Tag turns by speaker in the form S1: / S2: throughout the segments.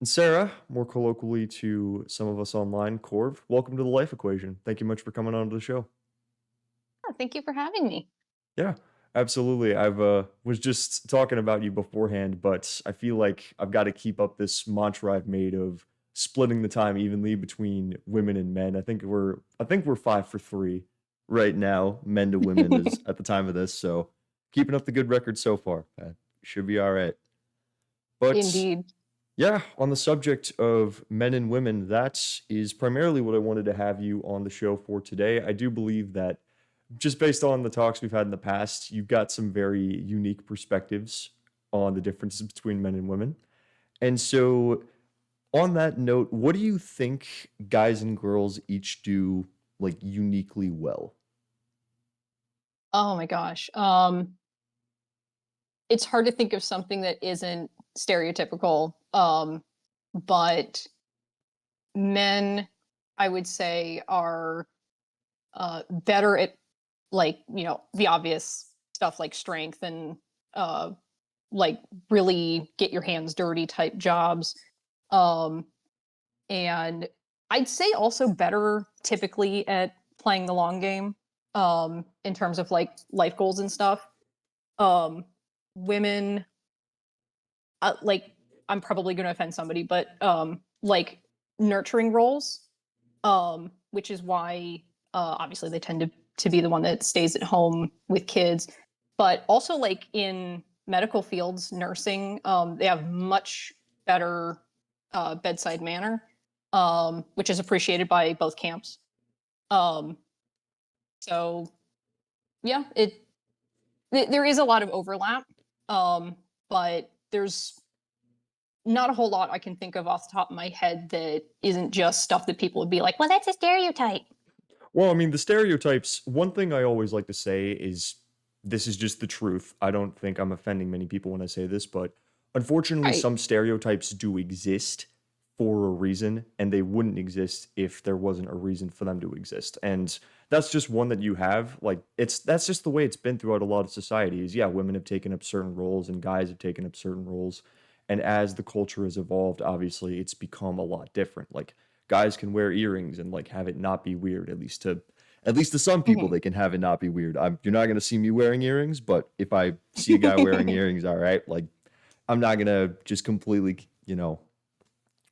S1: And Sarah, more colloquially to some of us online, Corv, welcome to the Life Equation. Thank you much for coming on to the show.
S2: Yeah, thank you for having me.
S1: Yeah, absolutely. I've was just talking about you beforehand, but I feel like I've got to keep up this mantra I've made of splitting the time evenly between women and men. I think we're 5 for 3 right now, men to women is at the time of this. So keeping up the good record so far. Should be all right. But
S2: Indeed.
S1: yeah, on the subject of men and women, that is primarily what I wanted to have you on the show for today. I do believe that just based on the talks we've had in the past, you've got some very unique perspectives on the differences between men and women. And so, on that note, what do you think guys and girls each do like uniquely well?
S2: Oh my gosh. It's hard to think of something that isn't stereotypical. But men, I would say, are better at the obvious stuff like strength and uh like really get your hands dirty type jobs. Um, and I'd say also better typically at playing the long game in terms of like life goals and stuff. um Women, like, I'm probably going to offend somebody, but like nurturing roles, which is why obviously they tend to be the one that stays at home with kids, but also like in medical fields, nursing, they have much better bedside manner, which is appreciated by both camps. um so yeah, there is a lot of overlap, but there's not a whole lot I can think of off the top of my head that isn't just stuff that people would be like, well, that's a stereotype.
S1: Well, I mean, the stereotypes, one thing I always like to say is this is just the truth. I don't think I'm offending many people when I say this, but unfortunately,
S2: Right.
S1: some stereotypes do exist for a reason, and they wouldn't exist if there wasn't a reason for them to exist. And that's just one that you have. Like, that's just the way it's been throughout a lot of societies. Yeah, women have taken up certain roles and guys have taken up certain roles. And as the culture has evolved, obviously, it's become a lot different. Like, guys can wear earrings and like have it not be weird, at least to some people
S2: Hmm.
S1: they can have it not be weird. You're not going to see me wearing earrings, but if I see a guy wearing earrings, all right, like I'm not going to just completely,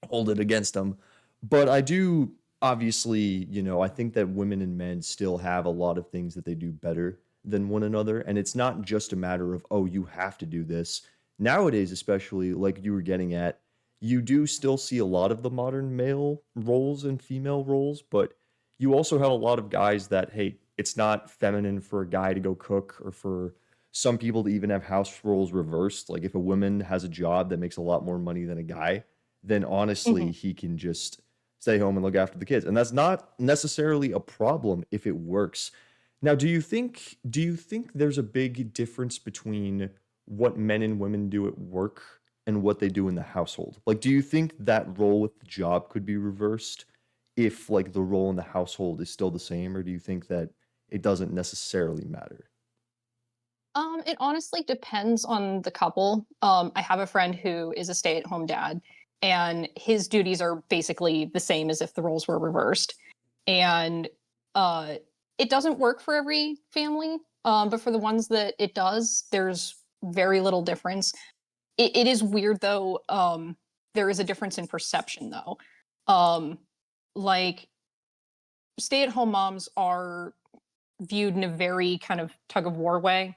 S1: hold it against them. But I do obviously, I think that women and men still have a lot of things that they do better than one another, and it's not just a matter of, oh, you have to do this. Nowadays, especially like you were getting at, you do still see a lot of the modern male roles and female roles, but you also have a lot of guys that, hey, it's not feminine for a guy to go cook or for some people to even have house roles reversed. Like if a woman has a job that makes a lot more money than a guy, then honestly,
S2: Hmm.
S1: he can just stay home and look after the kids. And that's not necessarily a problem if it works. Now, do you think there's a big difference between what men and women do at work and what they do in the household? Like, do you think that role with the job could be reversed if like the role in the household is still the same, or do you think that it doesn't necessarily matter?
S2: It honestly depends on the couple. I have a friend who is a stay-at-home dad, and his duties are basically the same as if the roles were reversed. And uh, it doesn't work for every family, but for the ones that it does, there's very little difference. It is weird though. There is a difference in perception though. Um, like stay-at-home moms are viewed in a very kind of tug of war way.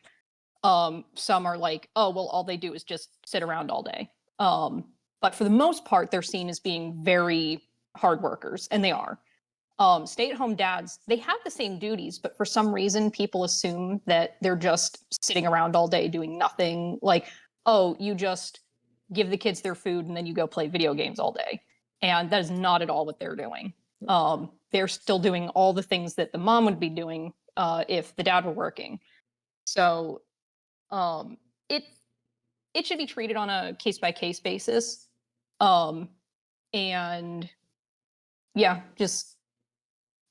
S2: Some are like, oh, well, all they do is just sit around all day. But for the most part, they're seen as being very hard workers, and they are. Stay-at-home dads, they have the same duties, but for some reason, people assume that they're just sitting around all day doing nothing. Like, oh, you just give the kids their food and then you go play video games all day. And that is not at all what they're doing. They're still doing all the things that the mom would be doing if the dad were working. So um, it it should be treated on a case by case basis. Um, and yeah, just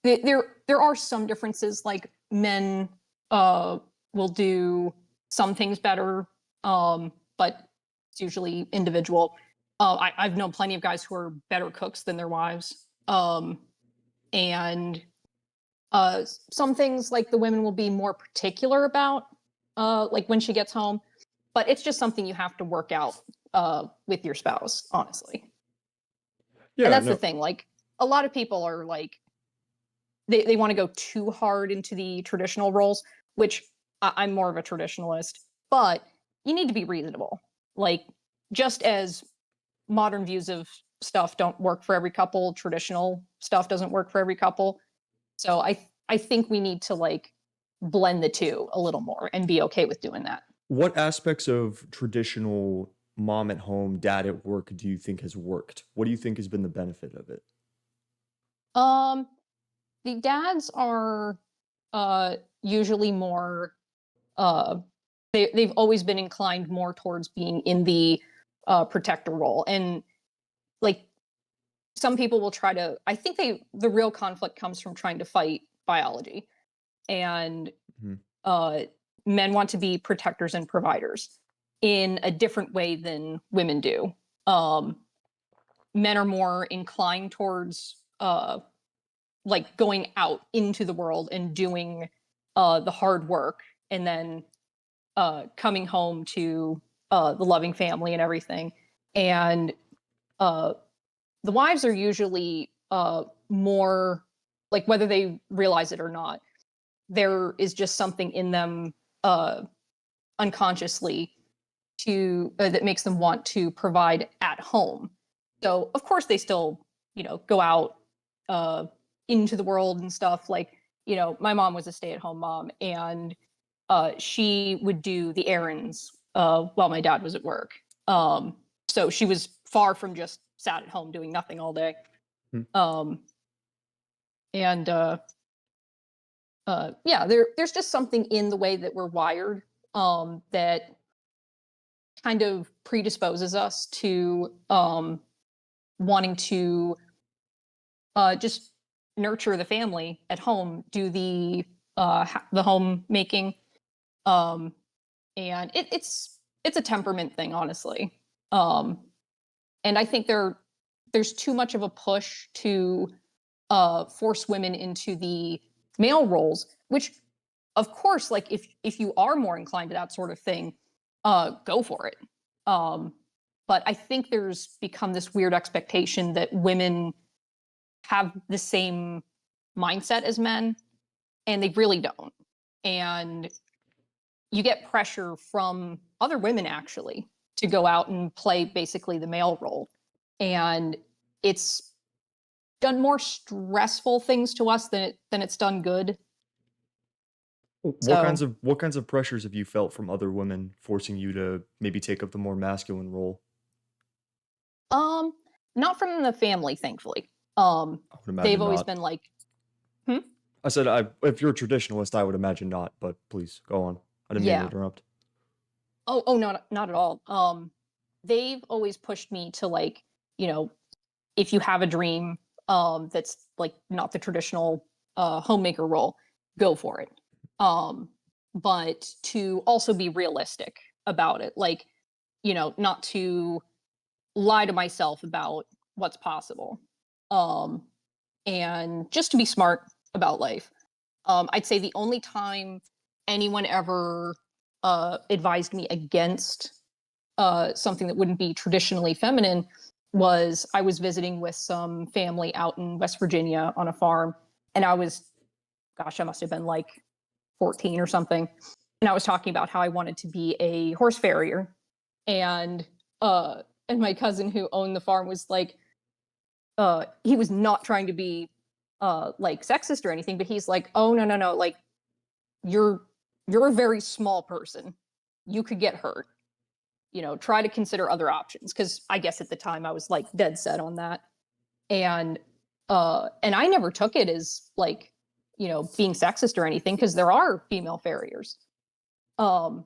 S2: there are some differences. Like men uh, will do some things better, but it's usually individual. I've known plenty of guys who are better cooks than their wives. And some things like the women will be more particular about, like when she gets home, but it's just something you have to work out with your spouse, honestly. And
S1: Yeah,
S2: that's the
S1: no.
S2: thing. Like a lot of people are like they want to go too hard into the traditional roles, which I'm more of a traditionalist, but you need to be reasonable. Like just as modern views of stuff don't work for every couple, traditional stuff doesn't work for every couple. So I think we need to like blend the two a little more and be okay with doing that.
S1: What aspects of traditional mom at home, dad at work do you think has worked? What do you think has been the benefit of it?
S2: Um, the dads are usually more uh they've always been inclined more towards being in the protector role. And like some people will try to I think the real conflict comes from trying to fight biology. And
S1: Mhm.
S2: uh men want to be protectors and providers in a different way than women do. Um Men are more inclined towards like going out into the world and doing the hard work and then coming home to the loving family and everything. And uh, the wives are usually more like whether they realize it or not, there is just something in them uh, unconsciously to that makes them want to provide at home. So of course they still, go out uh, into the world and stuff. Like, my mom was a stay-at-home mom, and she would do the errands while my dad was at work. So she was far from just sat at home doing nothing all day.
S1: Hmm.
S2: Um, and yeah, there's just something in the way that we're wired that kind of predisposes us to wanting to just nurture the family at home, do the homemaking, um, and it's a temperament thing, honestly. Um, and I think there's too much of a push to force women into the male roles, which, of course, like if you are more inclined to that sort of thing, go for it. Um, but I think there's become this weird expectation that women have the same mindset as men, and they really don't. And you get pressure from other women actually to go out and play basically the male role. And it's done more stressful things to us than it's done good. So,
S1: What kinds of pressures have you felt from other women forcing you to maybe take up the more masculine role?
S2: um, not from the family, thankfully. Um,
S1: I would
S2: they've
S1: imagine
S2: always
S1: not.
S2: been like, hmm?
S1: I said, if you're a traditionalist, I would imagine not, but please go on. I didn't mean to
S2: Yeah.
S1: interrupt.
S2: Oh, no, not at all. They've always pushed me to like, you know, if you have a dream that's like not the traditional homemaker role, go for it. Um, but to also be realistic about it, like, not to lie to myself about what's possible. Um, and just to be smart about life. I'd say the only time anyone ever advised me against something that wouldn't be traditionally feminine was I was visiting with some family out in West Virginia on a farm. And gosh, I must have been like 14 or something. And I was talking about how I wanted to be a horse farrier. And and my cousin who owned the farm was like, he was not trying to be like sexist or anything, but he's like, oh no, no, no, like you're you're a very small person. You could get hurt. Try to consider other options. Cause I guess at the time I was like dead set on that. And and I never took it as like, being sexist or anything, because there are female farriers. Um,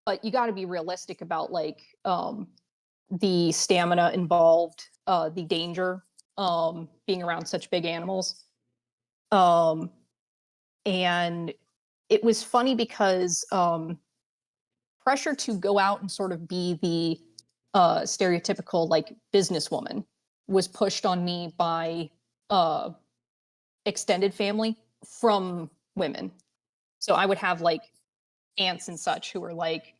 S2: but you gotta be realistic about like the stamina involved, the danger, being around such big animals. Um, and it was funny because pressure to go out and sort of be the stereotypical like businesswoman was pushed on me by uh extended family from women. So I would have like aunts and such who were like,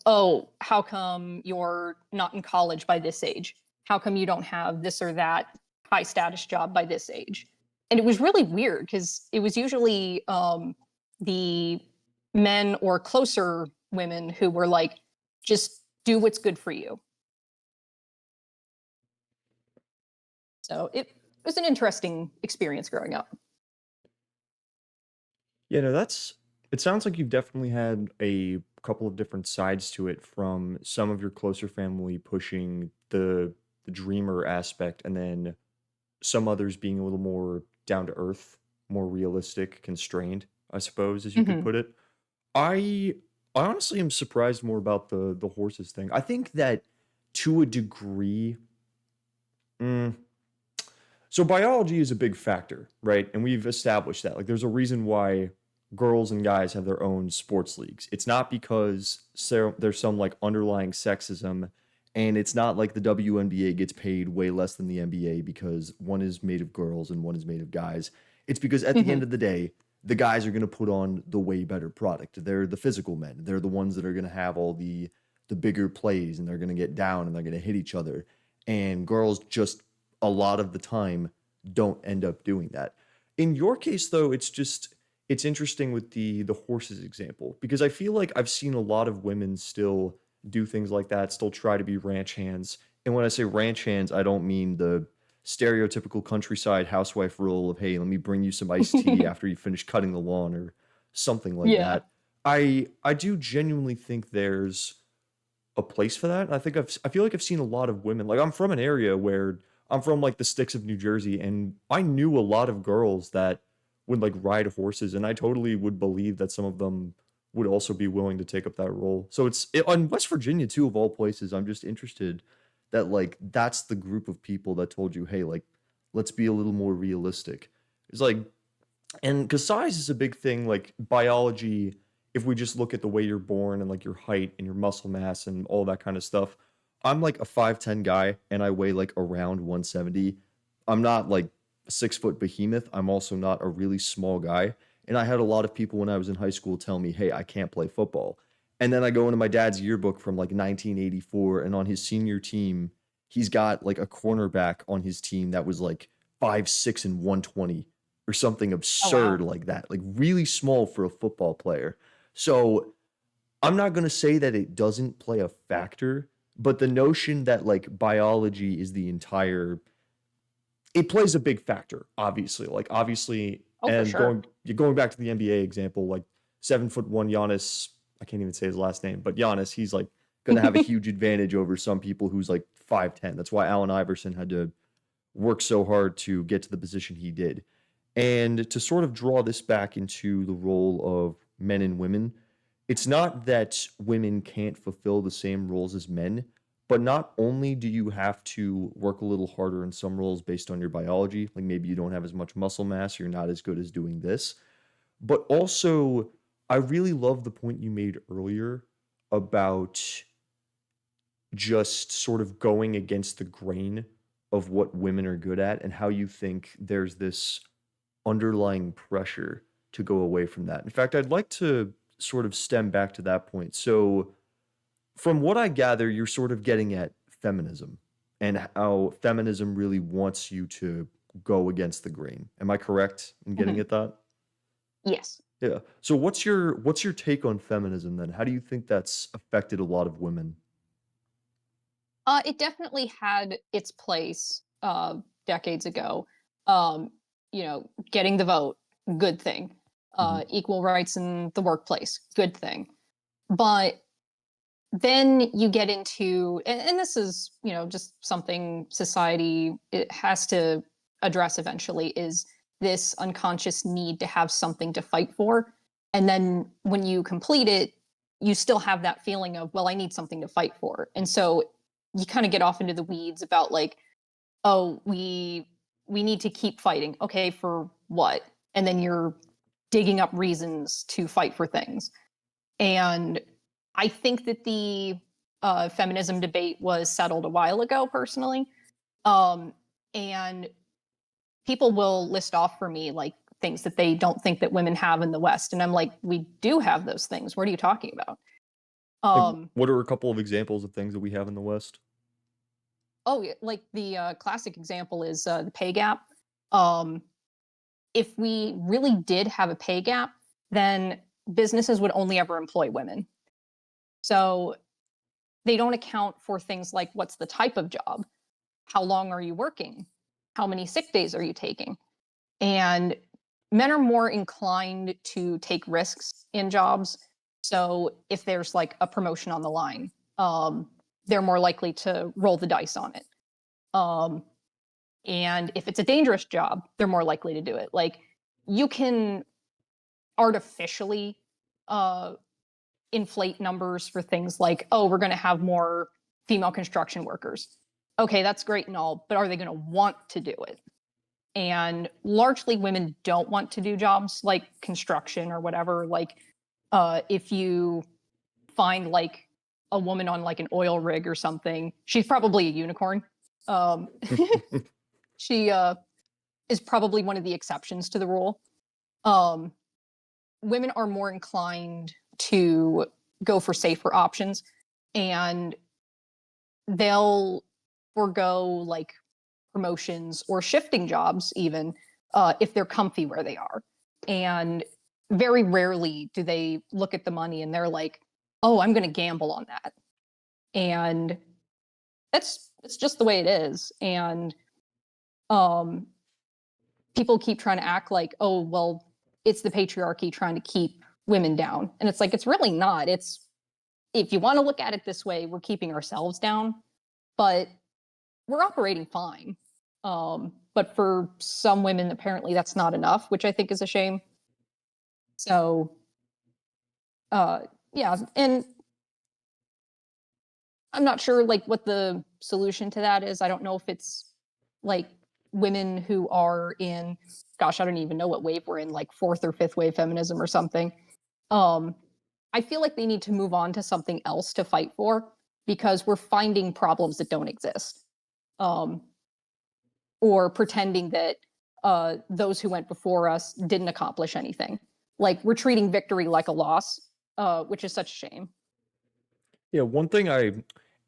S2: oh, how come you're not in college by this age? How come you don't have this or that high status job by this age? And it was really weird because it was usually the men or closer women who were like, just do what's good for you. So it was an interesting experience growing up.
S1: Yeah, no, it sounds like you've definitely had a couple of different sides to it, from some of your closer family pushing the dreamer aspect, and then some others being a little more down to earth, more realistic, constrained, I suppose, as you could
S2: Hmm.
S1: put it. I I honestly am surprised more about the horses thing. I think that to a degree, mm, so biology is a big factor, right? And we've established that. Like, there's a reason why girls and guys have their own sports leagues. It's not because there's some like underlying sexism, and it's not like the WNBA gets paid way less than the NBA because one is made of girls and one is made of guys. It's because at the
S2: Hmm.
S1: end of the day, the guys are going to put on the way better product. They're the physical men. They're the ones that are going to have all the bigger plays, and they're going to get down and they're going to hit each other. And girls just a lot of the time don't end up doing that. In your case though, it's interesting with the horses example, because I feel like I've seen a lot of women still do things like that, still try to be ranch hands. And when I say ranch hands, I don't mean the stereotypical countryside housewife role of, hey, let me bring you some iced tea after you finish cutting the lawn or something like
S2: Yeah.
S1: that. I do genuinely think there's a place for that. I feel like I've seen a lot of women. Like, I'm from an area where I'm from like the sticks of New Jersey, and I knew a lot of girls that would like ride horses, and I totally would believe that some of them would also be willing to take up that role. So on West Virginia too, of all places. I'm just interested that like that's the group of people that told you, hey, like let's be a little more realistic. It's like, and because size is a big thing, like biology, if we just look at the way you're born and like your height and your muscle mass and all that kind of stuff, I'm like a 5'10" guy and I weigh like around 170. I'm not like a 6 foot behemoth. I'm also not a really small guy. And I had a lot of people when I was in high school tell me, hey, I can't play football. And then I go into my dad's yearbook from like 1984, and on his senior team, he's got like a cornerback on his team that was like 5'6" and 120 or something
S2: Oh
S1: absurd
S2: wow.
S1: like that, like really small for a football player. So I'm not going to say that it doesn't play a factor, but the notion that like biology is the entire, it plays a big factor, obviously. Like, obviously,
S2: Oh, for
S1: and
S2: sure.
S1: going back to the NBA example, like 7'1" Giannis, I can't even say his last name, but Giannis, he's like going to have a huge advantage over some people who's like 5'10". That's why Allen Iverson had to work so hard to get to the position he did. And to sort of draw this back into the role of men and women, it's not that women can't fulfill the same roles as men, but not only do you have to work a little harder in some roles based on your biology, like maybe you don't have as much muscle mass, you're not as good as doing this, but also I really love the point you made earlier about just sort of going against the grain of what women are good at, and how you think there's this underlying pressure to go away from that. In fact, I'd like to sort of stem back to that point. So, from what I gather, you're sort of getting at feminism and how feminism really wants you to go against the grain. Am I correct in getting
S2: Mhm.
S1: at that?
S2: Yes.
S1: Yeah. So what's your take on feminism then? How do you think that's affected a lot of women?
S2: It definitely had its place decades ago. Um, getting the vote, good thing.
S1: Mhm.
S2: Equal rights in the workplace, good thing. But then you get into, and this is, just something society it has to address eventually, is this unconscious need to have something to fight for. And then when you complete it, you still have that feeling of, well, I need something to fight for. And so you kind of get off into the weeds about like, oh, we need to keep fighting. Okay, for what? And then you're digging up reasons to fight for things. And I think that the feminism debate was settled a while ago, personally. Um, and people will list off for me like things that they don't think that women have in the West. And I'm like, we do have those things. What are you talking about?
S1: Like,
S2: Um,
S1: what are a couple of examples of things that we have in the West?
S2: oh, like the classic example is the pay gap. Um, if we really did have a pay gap, then businesses would only ever employ women. So they don't account for things like what's the type of job, how long are you working, how many sick days are you taking, and men are more inclined to take risks in jobs. So if there's like a promotion on the line, they're more likely to roll the dice on it. Um, and if it's a dangerous job, they're more likely to do it. Like you can artificially uh, inflate numbers for things like, oh, we're going to have more female construction workers. Okay, that's great and all, but are they going to want to do it? And largely women don't want to do jobs like construction or whatever. Like if you find like a woman on like an oil rig or something, she's probably a unicorn. Um, she is probably one of the exceptions to the rule. Um, Women are more inclined to go for safer options, and they'll forego like promotions or shifting jobs even if they're comfy where they are. And very rarely do they look at the money and they're like, oh, I'm going to gamble on that. And that's it's just the way it is. And um, people keep trying to act like, oh, well, it's the patriarchy trying to keep women down. And it's like, it's really not. It's, if you want to look at it this way, we're keeping ourselves down, but we're operating fine. But for some women, apparently that's not enough, which I think is a shame. So, uh, yeah. And I'm not sure like what the solution to that is. I don't know if it's like women who are in, gosh, I don't even know what wave we're in, like fourth or fifth wave feminism or something. Um, I feel like they need to move on to something else to fight for because we're finding problems that don't exist. Um, or pretending that those who went before us didn't accomplish anything. Like we're treating victory like a loss, which is such a shame.
S1: Yeah, one thing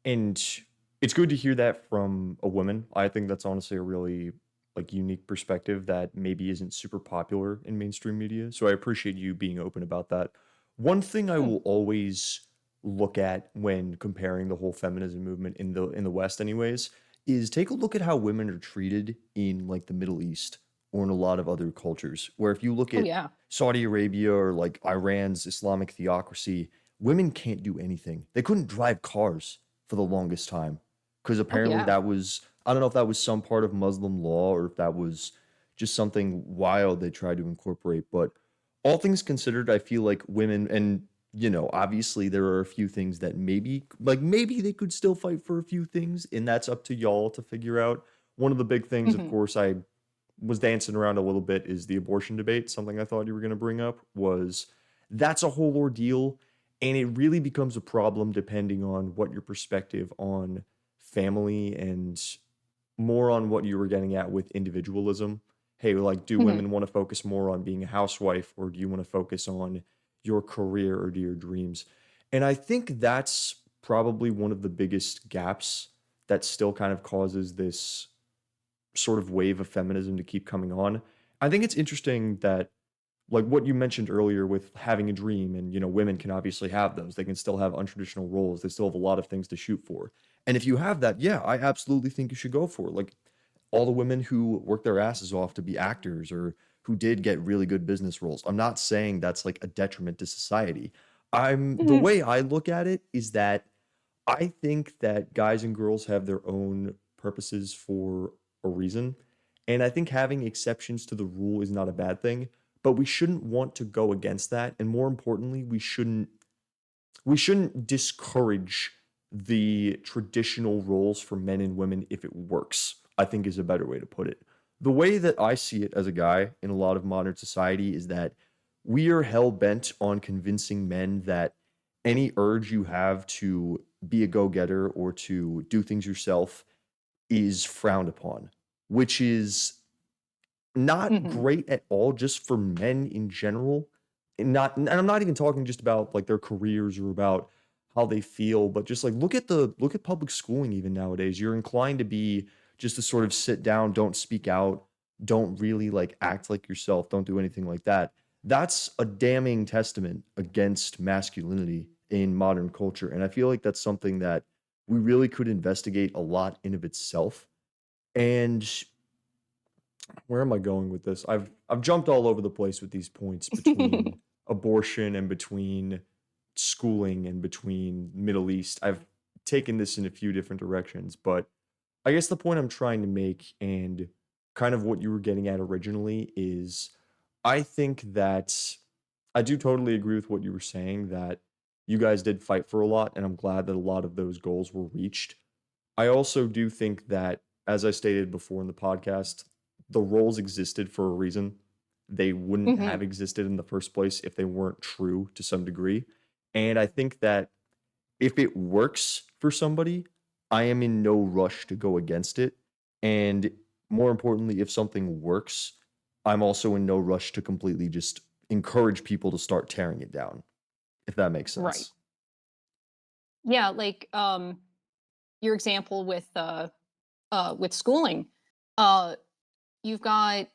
S1: and it's good to hear that from a woman. I think that's honestly a really like unique perspective that maybe isn't super popular in mainstream media. So I appreciate you being open about that. One thing I
S2: Hmm.
S1: will always look at when comparing the whole feminism movement in the West anyways is take a look at how women are treated in like the Middle East or in a lot of other cultures. Where if you look
S2: Oh
S1: at
S2: yeah.
S1: Saudi Arabia or like Iran's Islamic theocracy, women can't do anything. They couldn't drive cars for the longest time because
S2: Oh
S1: apparently
S2: yeah.
S1: that was, I don't know if that was some part of Muslim law or if that was just something wild they tried to incorporate. But all things considered, I feel like women, and obviously there are a few things that maybe they could still fight for a few things, and that's up to y'all to figure out. One of the big things, of
S2: Hmm.
S1: course, I was dancing around a little bit is the abortion debate. Something I thought you were going to bring up was that's a whole ordeal. And it really becomes a problem depending on what your perspective on family and more on what you were getting at with individualism. Hey, like, do
S2: Hmm.
S1: women want to focus more on being a housewife or do you want to focus on your career or do your dreams? And I think that's probably one of the biggest gaps that still kind of causes this sort of wave of feminism to keep coming on. I think it's interesting that like what you mentioned earlier with having a dream and women can obviously have those. They can still have untraditional roles. They still have a lot of things to shoot for. And if you have that, yeah, I absolutely think you should go for it. Like all the women who work their asses off to be actors or who did get really good business roles. I'm not saying that's like a detriment to society. I'm the
S2: Hmm.
S1: way I look at it is that I think that guys and girls have their own purposes for a reason. And I think having exceptions to the rule is not a bad thing, but we shouldn't want to go against that. And more importantly, we shouldn't discourage the traditional roles for men and women if it works, I think is a better way to put it. The way that I see it as a guy in a lot of modern society is that we are hell bent on convincing men that any urge you have to be a go-getter or to do things yourself is frowned upon, which is not
S2: Hmm.
S1: great at all just for men in general. And I'm not even talking just about like their careers or about how they feel, but just like look at public schooling even nowadays. You're inclined to be just to sort of sit down, don't speak out, don't really like act like yourself, don't do anything like that. That's a damning testament against masculinity in modern culture. And I feel like that's something that we really could investigate a lot in of itself. And where am I going with this? I've jumped all over the place with these points between abortion and between schooling and between Middle East. I've taken this in a few different directions, but I guess the point I'm trying to make and kind of what you were getting at originally is I think that I do totally agree with what you were saying that you guys did fight for a lot, and I'm glad that a lot of those goals were reached. I also do think that, as I stated before in the podcast, the roles existed for a reason. They wouldn't
S2: Hmm.
S1: have existed in the first place if they weren't true to some degree. And I think that if it works for somebody, I am in no rush to go against it. And more importantly, if something works, I'm also in no rush to completely just encourage people to start tearing it down, if that makes
S2: Right.
S1: sense.
S2: Yeah, like your example with schooling. Uh, you've got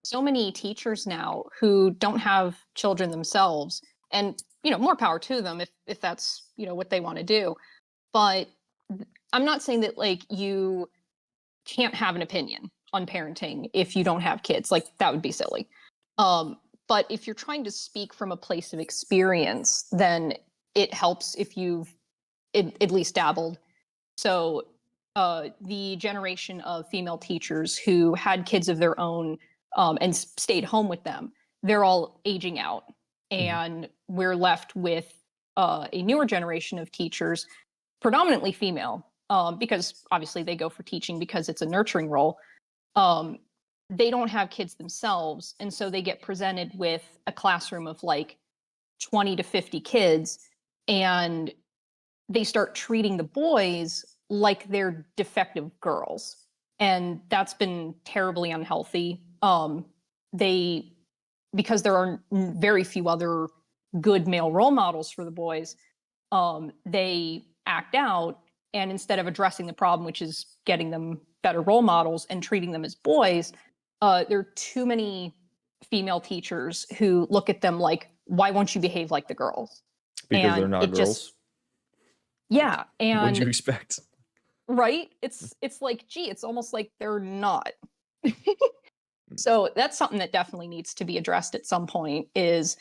S2: so many teachers now who don't have children themselves, and more power to them if that's what they want to do. But I'm not saying that like you can't have an opinion on parenting if you don't have kids. Like that would be silly. Um, but if you're trying to speak from a place of experience, then it helps if you've at least dabbled. So the generation of female teachers who had kids of their own and stayed home with them, they're all aging out.
S1: Mhm.
S2: And we're left with a newer generation of teachers, predominantly female, because obviously they go for teaching because it's a nurturing role. Um, they don't have kids themselves. And so they get presented with a classroom of like 20 to 50 kids. And they start treating the boys like they're defective girls. And that's been terribly unhealthy. They, because there are very few other good male role models for the boys, they act out. And instead of addressing the problem, which is getting them better role models and treating them as boys, there are too many female teachers who look at them like, why won't you behave like the girls?
S1: Because they're
S2: And
S1: not
S2: it just,
S1: girls. Like,
S2: yeah,
S1: what'd
S2: and
S1: you expect?
S2: right, it's like, gee, it's almost like they're not. So that's something that definitely needs to be addressed at some point is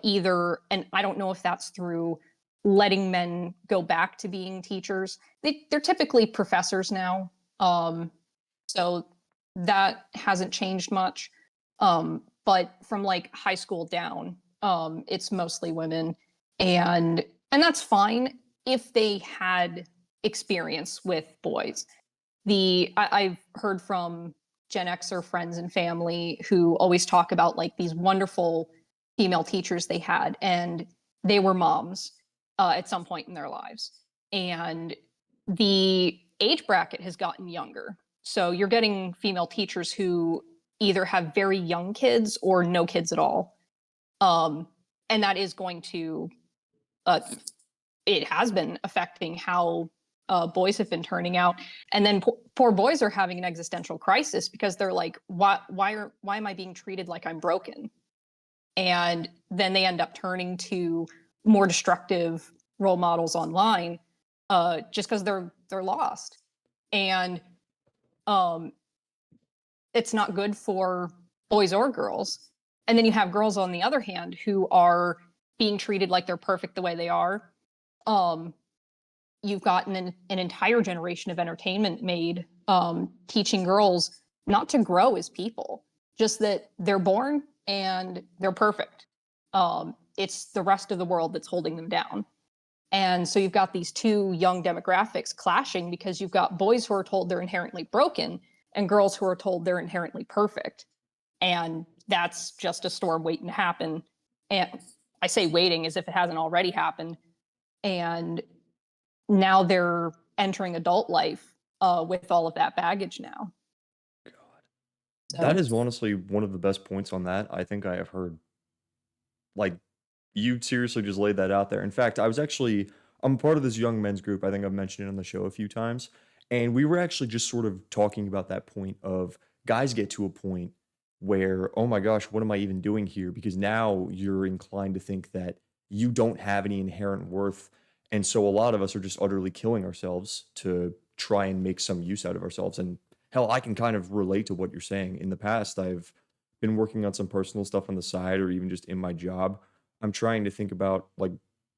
S2: either, and I don't know if that's through letting men go back to being teachers. They're typically professors now, so that hasn't changed much. But from like high school down, it's mostly women, and and that's fine if they had experience with boys. I've heard from Gen Xer friends and family who always talk about like these wonderful female teachers they had, and they were moms at some point in their lives. And the age bracket has gotten younger. So you're getting female teachers who either have very young kids or no kids at all. Um, and that is going to, uh, it has been affecting how boys have been turning out. And then poor boys are having an existential crisis because they're like, why am I being treated like I'm broken? And then they end up turning to more destructive role models online just because they're lost. And um, it's not good for boys or girls. And then you have girls on the other hand who are being treated like they're perfect the way they are. Um, you've gotten an entire generation of entertainment made teaching girls not to grow as people, just that they're born and they're perfect. It's the rest of the world that's holding them down. And so you've got these two young demographics clashing because you've got boys who are told they're inherently broken and girls who are told they're inherently perfect. And that's just a storm waiting to happen. And I say waiting as if it hasn't already happened. And now they're entering adult life with all of that baggage now.
S1: That
S2: So
S1: is honestly one of the best points on that I think I have heard. Like, you seriously just laid that out there. In fact, I'm part of this young men's group. I think I've mentioned it on the show a few times. And we were actually just sort of talking about that point of guys get to a point where, oh my gosh, what am I even doing here? Because now you're inclined to think that you don't have any inherent worth. And so a lot of us are just utterly killing ourselves to try and make some use out of ourselves. And hell, I can kind of relate to what you're saying. In the past, I've been working on some personal stuff on the side or even just in my job. I'm trying to think about like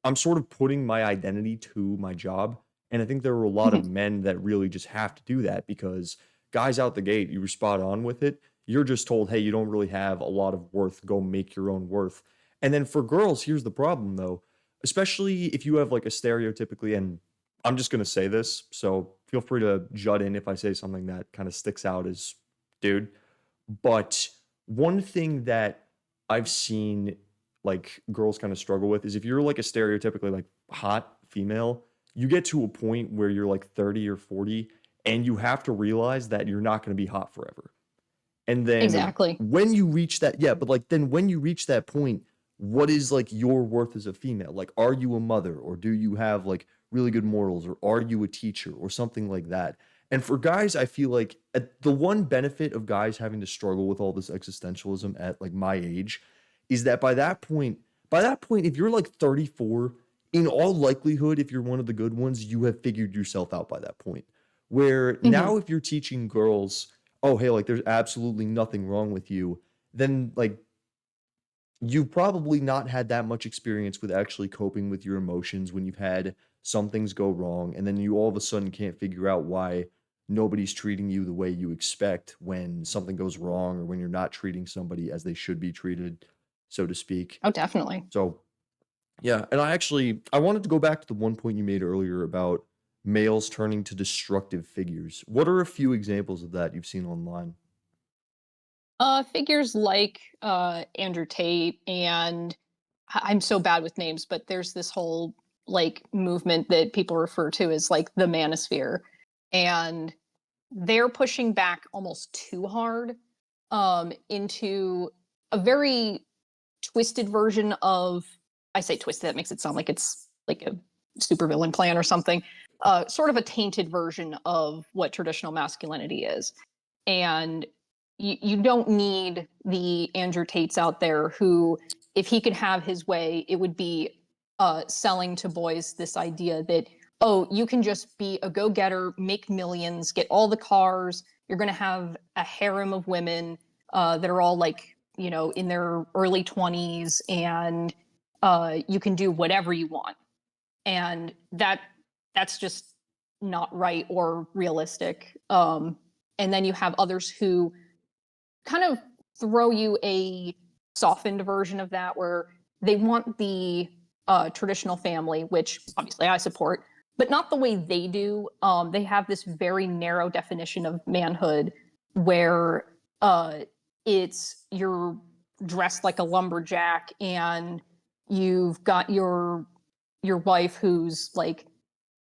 S1: I'm sort of putting my identity to my job. And I think there are a lot of men that really just have to do that because guys out the gate, you were spot on with it. You're just told, hey, you don't really have a lot of worth. Go make your own worth. And then for girls, here's the problem though, especially if you have like a stereotypically, and I'm just going to say this. So feel free to jut in if I say something that kind of sticks out as dude. But one thing that I've seen like girls kind of struggle with is if you're like a stereotypically like hot female, you get to a point where you're like 30 or 40 and you have to realize that you're not going to be hot forever. And then
S2: exactly.
S1: when you reach that, yeah, but like then when you reach that point, what is like your worth as a female? Like, are you a mother or do you have like really good morals or are you a teacher or something like that? And for guys, I feel like the one benefit of guys having to struggle with all this existentialism at like my age is that by that point, if you're like 34, in all likelihood, if you're one of the good ones, you have figured yourself out by that point. Where
S2: Hmm.
S1: now, if you're teaching girls, oh, hey, like there's absolutely nothing wrong with you, then like you've probably not had that much experience with actually coping with your emotions when you've had some things go wrong, and then you all of a sudden can't figure out why nobody's treating you the way you expect when something goes wrong or when you're not treating somebody as they should be treated, so to speak.
S2: Oh, definitely.
S1: So yeah, and I wanted to go back to the one point you made earlier about males turning to destructive figures. What are a few examples of that you've seen online?
S2: Figures like Andrew Tate and I'm so bad with names, but there's this whole like movement that people refer to as like the manosphere, and they're pushing back almost too hard into a very twisted version of. I say twisted, that makes it sound like it's like a supervillain plan or something. Sort of a tainted version of what traditional masculinity is, and you don't need the Andrew Tates out there who, if he could have his way, it would be selling to boys this idea that, oh, you can just be a go-getter, make millions, get all the cars. You're going to have a harem of women that are all like, in their early 20s, and you can do whatever you want. And that's just not right or realistic. And then you have others who kind of throw you a softened version of that where they want the traditional family, which obviously I support, but not the way they do. They have this very narrow definition of manhood where uh, it's you're dressed like a lumberjack and you've got your wife who's like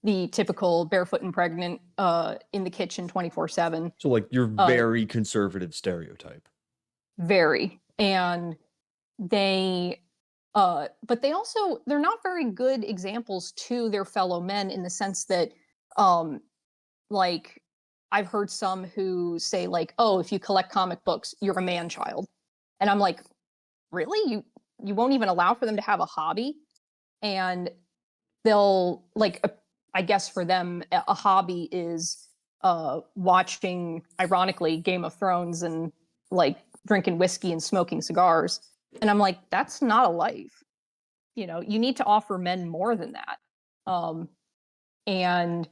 S2: the typical barefoot and pregnant in the kitchen 24/7.
S1: So like your
S2: uh,
S1: very conservative stereotype.
S2: very. And they but they're not very good examples to their fellow men in the sense that um like I've heard some who say like, oh, if you collect comic books you're a man child, and I'm like, really? You won't even allow for them to have a hobby? And they'll like I guess for them a hobby is watching, ironically, Game of Thrones and like drinking whiskey and smoking cigars. And I'm like, that's not a life. You need to offer men more than that. um and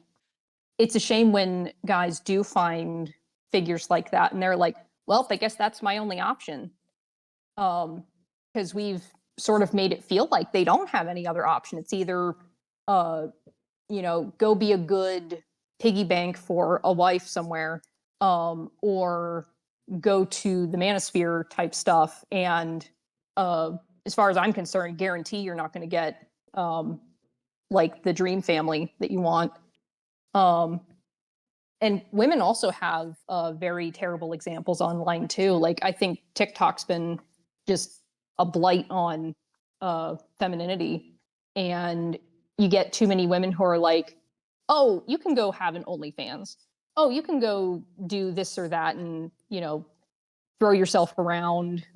S2: it's a shame when guys do find figures like that and they're like, well, I guess that's my only option. Because we've sort of made it feel like they don't have any other option. It's either uh go be a good piggy bank for a wife somewhere, or go to the manosphere type stuff and as far as I'm concerned, guarantee you're not going to get like the dream family that you want. Um, and women also have very terrible examples online too. Like I think TikTok's been just a blight on femininity, and you get too many women who are like, "Oh, you can go have an OnlyFans. Oh, you can go do this or that, and throw yourself around,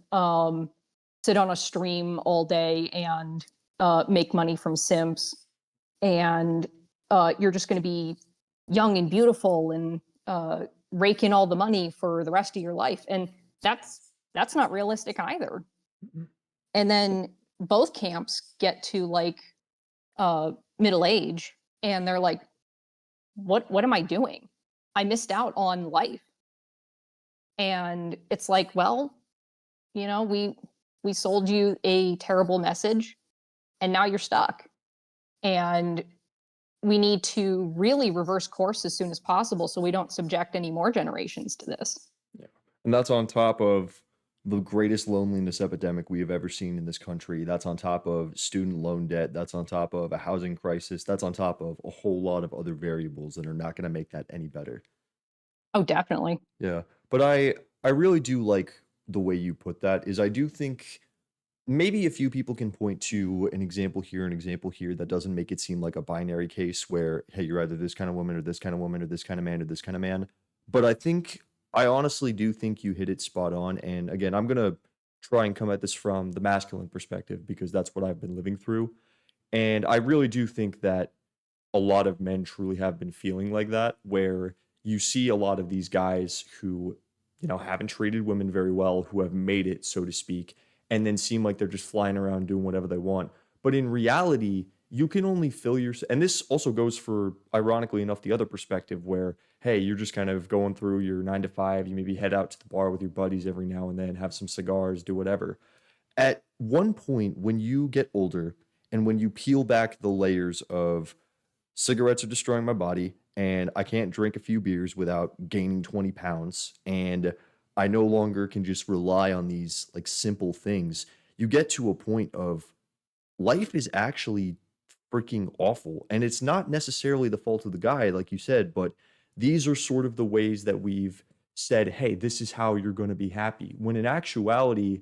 S2: sit on a stream all day, and make money from simps, and you're just going to be young and beautiful and rake in all the money for the rest of your life." And that's not realistic either.
S1: Mhm.
S2: And then both camps get to like middle age, and they're like, what am I doing? I missed out on life. And it's like, well, we sold you a terrible message, and now you're stuck. And we need to really reverse course as soon as possible so we don't subject any more generations to this.
S1: Yeah. And that's on top of the greatest loneliness epidemic we have ever seen in this country. That's on top of student loan debt. That's on top of a housing crisis. That's on top of a whole lot of other variables that are not going to make that any better.
S2: Oh, definitely.
S1: Yeah. But I really do like the way you put that is I do think maybe a few people can point to an example here that doesn't make it seem like a binary case where, hey, you're either this kind of woman or this kind of woman or this kind of man or this kind of man. But I honestly do think you hit it spot on. And again, I'm going to try and come at this from the masculine perspective because that's what I've been living through. And I really do think that a lot of men truly have been feeling like that, where you see a lot of these guys who, haven't treated women very well, who have made it, so to speak, and then seem like they're just flying around doing whatever they want. But in reality, you can only fill your, and this also goes for, ironically enough, the other perspective where, hey, you're just kind of going through your 9 to 5, you maybe head out to the bar with your buddies every now and then, have some cigars, do whatever. At one point, when you get older and when you peel back the layers of cigarettes are destroying my body and I can't drink a few beers without gaining 20 pounds and I no longer can just rely on these like simple things. You get to a point of life is actually freaking awful and it's not necessarily the fault of the guy like you said, but these are sort of the ways that we've said, "Hey, this is how you're going to be happy." When in actuality,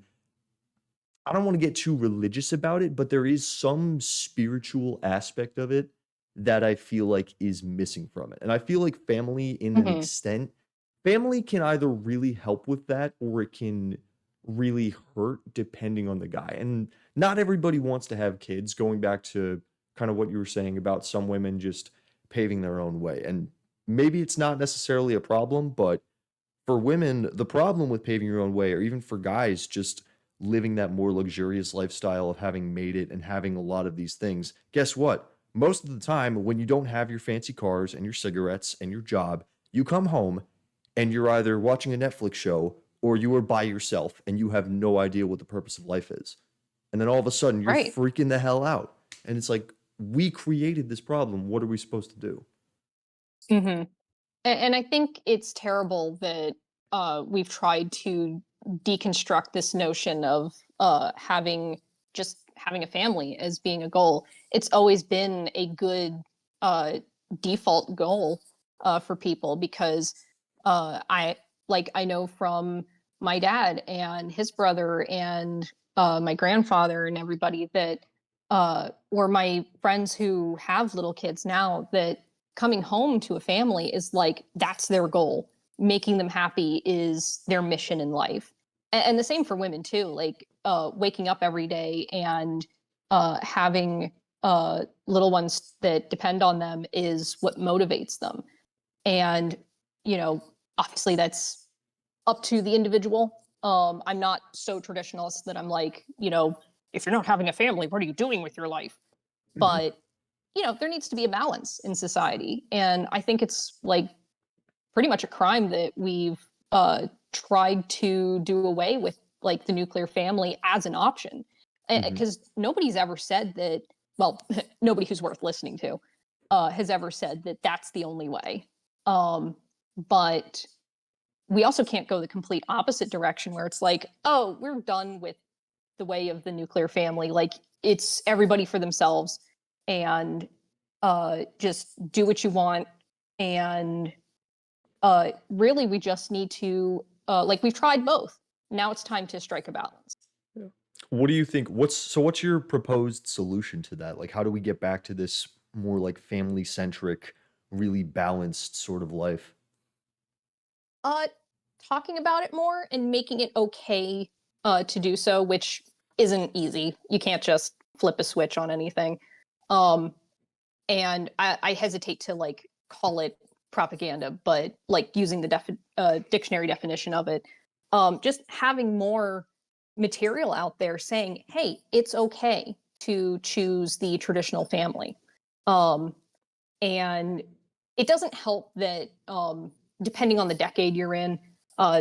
S1: I don't want to get too religious about it, but there is some spiritual aspect of it that I feel like is missing from it. And I feel like family, in an
S2: Hmm.
S1: extent, family can either really help with that or it can really hurt depending on the guy. And not everybody wants to have kids, going back to kind of what you were saying about some women just paving their own way. And maybe it's not necessarily a problem, but for women, the problem with paving your own way, or even for guys, just living that more luxurious lifestyle of having made it and having a lot of these things, guess what? Most of the time, when you don't have your fancy cars and your cigarettes and your job, you come home and you're either watching a Netflix show or you are by yourself and you have no idea what the purpose of life is. And then all of a sudden, you're
S2: Right.
S1: freaking the hell out. And it's like, we created this problem. What are we supposed to do?
S2: Hmm. And I think it's terrible that we've tried to deconstruct this notion of having a family as being a goal. It's always been a good uh, default goal for people because I know from my dad and his brother and my grandfather and everybody that or my friends who have little kids now that coming home to a family is like that's their goal. Making them happy is their mission in life. And the same for women too, like waking up every day and having little ones that depend on them is what motivates them. And you know obviously that's up to the individual. I'm not so traditionalist that I'm like, if you're not having a family, what are you doing with your life?
S1: Mhm.
S2: But there needs to be a balance in society. And I think it's like pretty much a crime that we've tried to do away with like the nuclear family as an option.
S1: Mhm.
S2: Because nobody's ever said that, well, nobody who's worth listening to has ever said that that's the only way. But we also can't go the complete opposite direction where it's like, oh, we're done with the way of the nuclear family. Like it's everybody for themselves, and just do what you want. And really, we just need to like we've tried both. Now it's time to strike a balance.
S1: Yeah. What do you think? What's your proposed solution to that? Like, how do we get back to this more like family centric, really balanced sort of life?
S2: Uh, Talking about it more and making it okay to do so, which isn't easy. You can't just flip a switch on anything. Um, and I hesitate to like call it propaganda, but like using the dictionary definition of it, just having more material out there saying, "Hey, it's okay to choose the traditional family," um, and it doesn't help that depending on the decade you're in,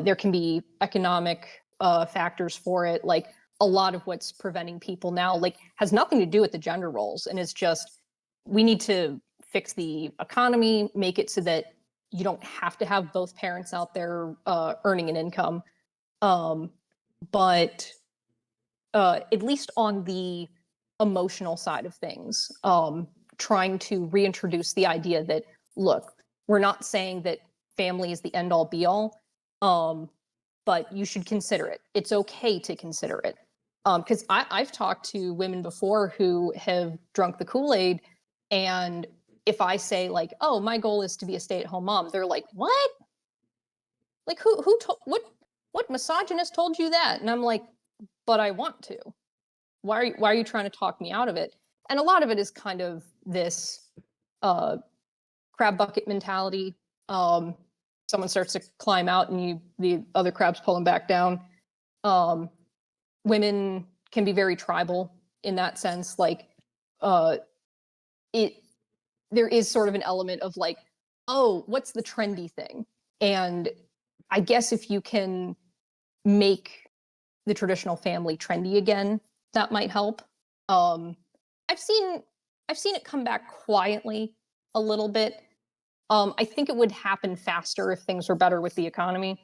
S2: there can be economic factors for it. Like a lot of what's preventing people now, like has nothing to do with the gender roles, and it's just we need to fix the economy, make it so that you don't have to have both parents out there earning an income. Um, but at least on the emotional side of things, trying to reintroduce the idea that, look, we're not saying that family is the end all be all, um, but you should consider it. It's okay to consider it. Because I've talked to women before who have drunk the Kool-Aid, and if I say like, "Oh, my goal is to be a stay-at-home mom," they're like, "What? Like, what misogynist told you that?" And I'm like, "But I want to. Why are you trying to talk me out of it?" And a lot of it is kind of this uh, crab bucket mentality. Um, Someone starts to climb out, and the other crabs pull them back down. Um, Women can be very tribal in that sense. Like uh, it, there is sort of an element of like, oh, what's the trendy thing? And I guess if you can make the traditional family trendy again, that might help. Um, I've seen I've seen it come back quietly a little bit. I think it would happen faster if things were better with the economy.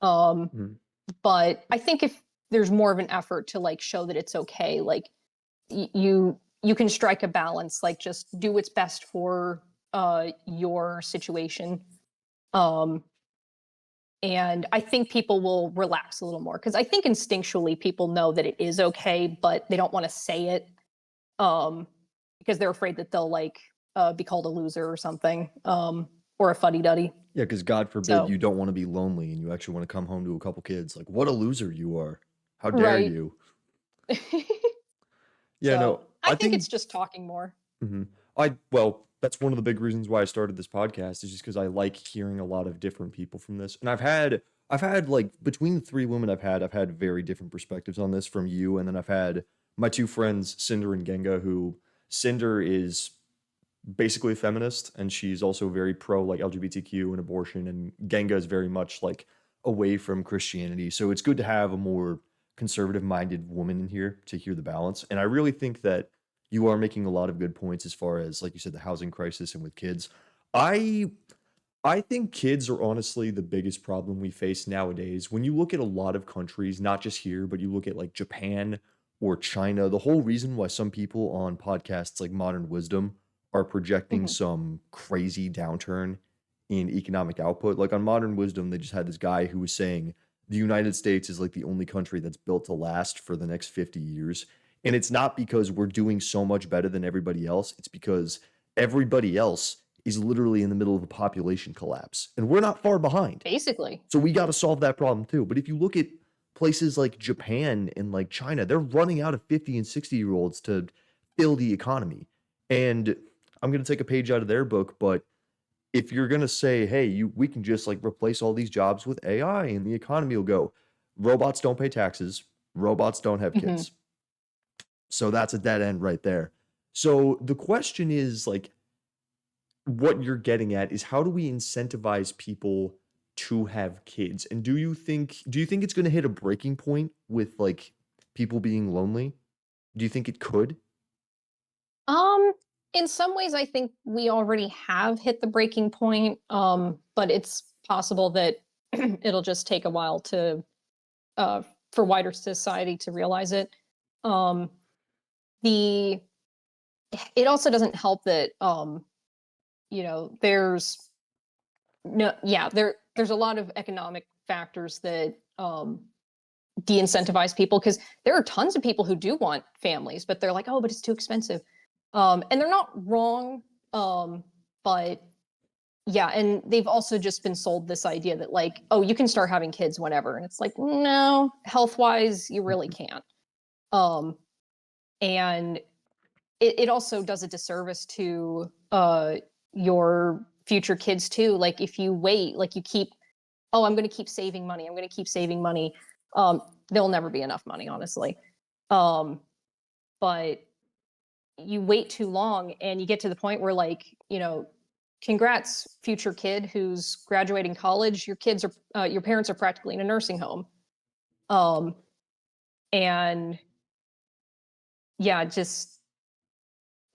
S2: Um,
S1: Mhm.
S2: but I think if there's more of an effort to like show that it's okay, like you can strike a balance, like just do what's best for your situation. Um, and I think people will relax a little more because I think instinctually people know that it is okay, but they don't want to say it um, because they're afraid that they'll like be called a loser or something, or a fuddy duddy.
S1: Yeah, because God forbid
S2: So
S1: you don't want to be lonely and you actually want to come home to a couple kids. Like, what a loser you are. How dare
S2: right.
S1: you? Yeah,
S2: So
S1: no,
S2: I
S1: I
S2: think it's
S1: think
S2: just talking more.
S1: mhm. Well, that's one of the big reasons why I started this podcast is just because I like hearing a lot of different people from this. And I've had like between the three women I've had very different perspectives on this from you. And then I've had my two friends, Cinder and Genga, who Cinder is basically a feminist and she's also very pro like LGBTQ and abortion, and Genga is very much like away from Christianity. So it's good to have a more conservative minded woman in here to hear the balance. And I really think that you are making a lot of good points as far as like you said the housing crisis and with kids. I I think kids are honestly the biggest problem we face nowadays. When you look at a lot of countries, not just here, but you look at like Japan or China, the whole reason why some people on podcasts like Modern Wisdom are projecting
S2: Mhm.
S1: some crazy downturn in economic output. Like on Modern Wisdom, they just had this guy who was saying the United States is like the only country that's built to last for the next 50 years. And it's not because we're doing so much better than everybody else, it's because everybody else is literally in the middle of a population collapse, and we're not far behind.
S2: Basically.
S1: So we got to solve that problem too. But if you look at places like Japan and like China, they're running out of 50 and 60-year-olds to fill the economy. And I'm going to take a page out of their book, but if you're going to say, "Hey, we can just like replace all these jobs with AI and the economy will go." Robots don't pay taxes, robots don't have
S2: Hmm.
S1: kids. So that's a dead end right there. So the question is like what you're getting at is how do we incentivize people to have kids? And do you think it's going to hit a breaking point with like people being lonely? Do you think it could?
S2: Um, in some ways, I think we already have hit the breaking point, but it's possible that it'll just take a while to uh, for wider society to realize it. Um, the it also doesn't help that there's no yeah there's a lot of economic factors that de-incentivize people, because there are tons of people who do want families, but they're like, oh, but it's too expensive. And they're not wrong, but yeah, and they've also just been sold this idea that, like, oh, you can start having kids whenever, and it's like, no, health wise you really can't. um and it also does a disservice to your future kids too. Like, if you wait, like, you keep, oh, I'm going to keep saving money, I'm going to keep saving money, there'll never be enough money, honestly. um but you wait too long and you get to the point where, like, congrats, future kid who's graduating college, your parents are practically in a nursing home. um and yeah, just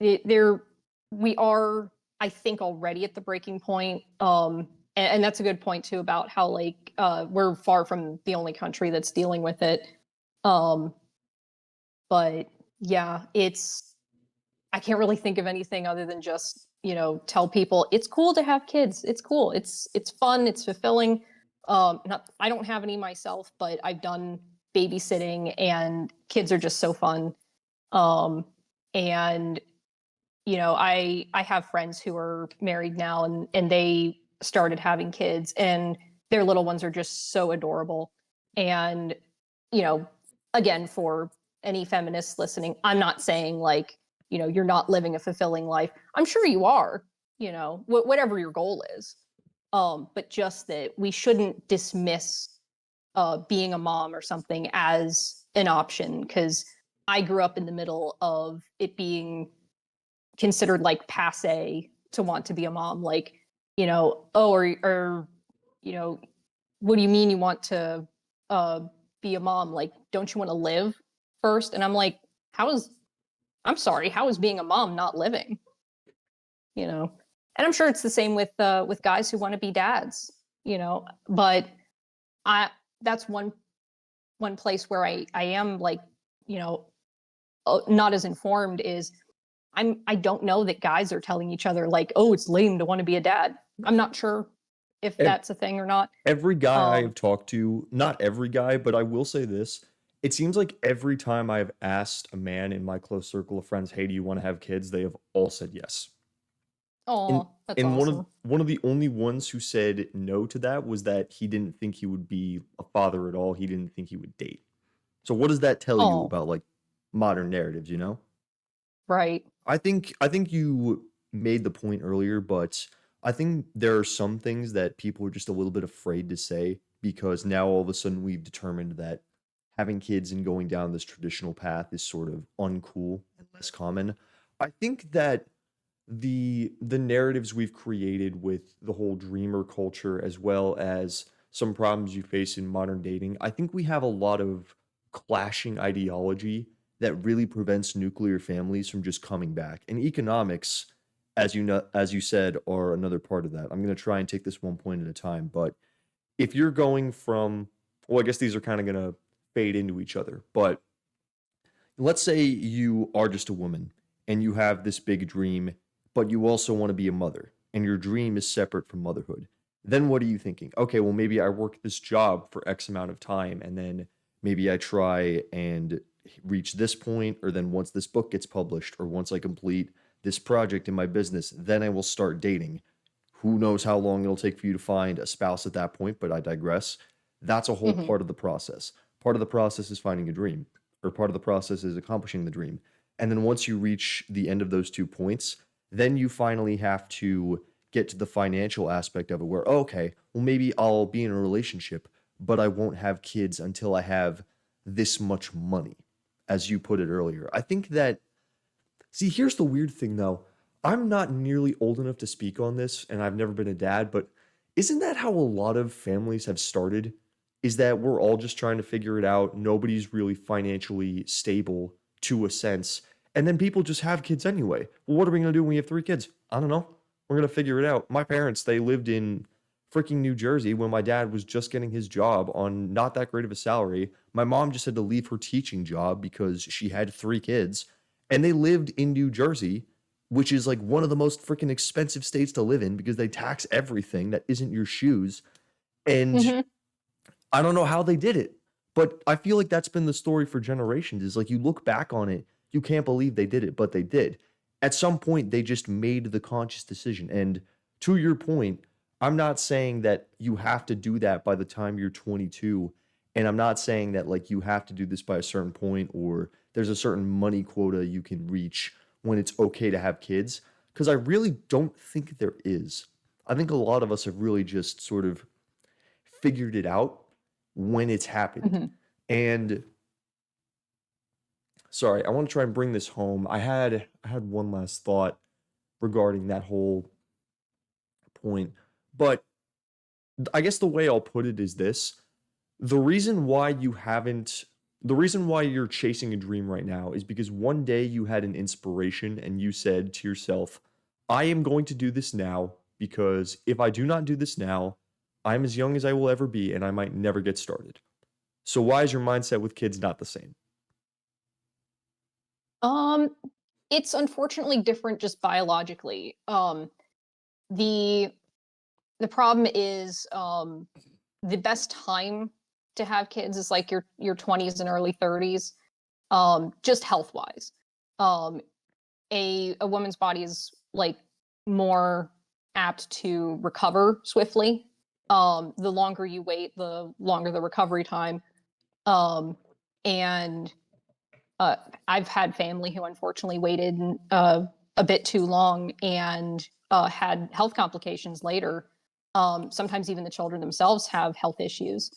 S2: there we are, I think, already at the breaking point. And that's a good point too, about how, like, we're far from the only country that's dealing with it. um but yeah, I can't really think of anything other than just, tell people it's cool to have kids. It's cool. It's fun. It's fulfilling. Not, I don't have any myself, but I've done babysitting, and kids are just so fun. Um, and I have friends who are married now, and they started having kids, and their little ones are just so adorable. And you know, again, for any feminists listening, I'm not saying, like, you're not living a fulfilling life. I'm sure you are, whatever your goal is. But just that we shouldn't dismiss being a mom or something as an option, because I grew up in the middle of it being considered like passe to want to be a mom. Like, oh, or you know, what do you mean you want to uh, be a mom? Like, don't you want to live first? And I'm like, I'm sorry, how is being a mom not living? You know, and I'm sure it's the same with guys who want to be dads. But I that's one place where I am, like, you know not as informed, is I don't know that guys are telling each other, like, oh, it's lame to want to be a dad. I'm not sure if
S1: Ev-
S2: that's a thing or not.
S1: Every guy I
S2: Um,
S1: have talked to, not every guy, but I will say this. It seems like every time I've asked a man in my close circle of friends, "Hey, do you want to have kids?" They have all said yes. And
S2: oh, that's
S1: and
S2: awesome.
S1: one of the only ones who said no to that was that he didn't think he would be a father at all. He didn't think he would date. So what does that tell you
S2: Oh,
S1: about, like, modern narratives, you know?
S2: right.
S1: I think you made the point earlier, but I think there are some things that people are just a little bit afraid to say because now all of a sudden we've determined that having kids and going down this traditional path is sort of uncool and less common. I think that the narratives we've created with the whole dreamer culture, as well as some problems you face in modern dating, I think we have a lot of clashing ideology that really prevents nuclear families from just coming back. And economics, as you said, are another part of that. I'm going to try and take this one point at a time, but if you're going from, well, I guess these are kind of going to fade into each other, but let's say you are just a woman and you have this big dream, but you also want to be a mother, and your dream is separate from motherhood. Then what are you thinking? Okay, well, maybe I work this job for X amount of time, and then maybe I try and reach this point, or then once this book gets published, or once I complete this project in my business, then I will start dating. Who knows how long it'll take for you to find a spouse at that point, but I digress. That's a whole
S2: Hmm.
S1: part of the process. Part of the process is finding a dream, or part of the process is accomplishing the dream. And then once you reach the end of those 2 points, then you finally have to get to the financial aspect of it where, oh, okay, well, maybe I'll be in a relationship, but I won't have kids until I have this much money, as you put it earlier. I think that, see, here's the weird thing though. I'm not nearly old enough to speak on this, and I've never been a dad, but isn't that how a lot of families have started? Is that we're all just trying to figure it out. Nobody's really financially stable to a sense. And then people just have kids anyway. Well, what are we going to do when we have 3 kids? I don't know. We're going to figure it out. My parents, they lived in freaking New Jersey when my dad was just getting his job on not that great of a salary. My mom just had to leave her teaching job because she had 3 kids, and they lived in New Jersey, which is like one of the most freaking expensive states to live in because they tax everything that isn't your shoes. And
S2: Hmm.
S1: I don't know how they did it, but I feel like that's been the story for generations. Is like you look back on it, you can't believe they did it, but they did. At some point, they just made the conscious decision. And to your point, I'm not saying that you have to do that by the time you're 22. And I'm not saying that like you have to do this by a certain point or there's a certain money quota you can reach when it's okay to have kids. Because I really don't think there is. I think a lot of us have really just sort of figured it out when it's happened.
S2: Hmm.
S1: And sorry, I want to try and bring this home. I had one last thought regarding that whole point. But I guess the way I'll put it is this. The reason why you haven't the reason why you're chasing a dream right now is because one day you had an inspiration and you said to yourself, I am going to do this now because if I do not do this now, I'm as young as I will ever be and I might never get started. So why is your mindset with kids not the same?
S2: Um, it's unfortunately different just biologically. The the problem is the best time to have kids is like your 20s and early 30s, just health wise. Um, a woman's body is like more apt to recover swiftly. The longer you wait, the longer the recovery time. Um, and uh, I've had family who unfortunately waited a bit too long and had health complications later. Sometimes even the children themselves have health issues.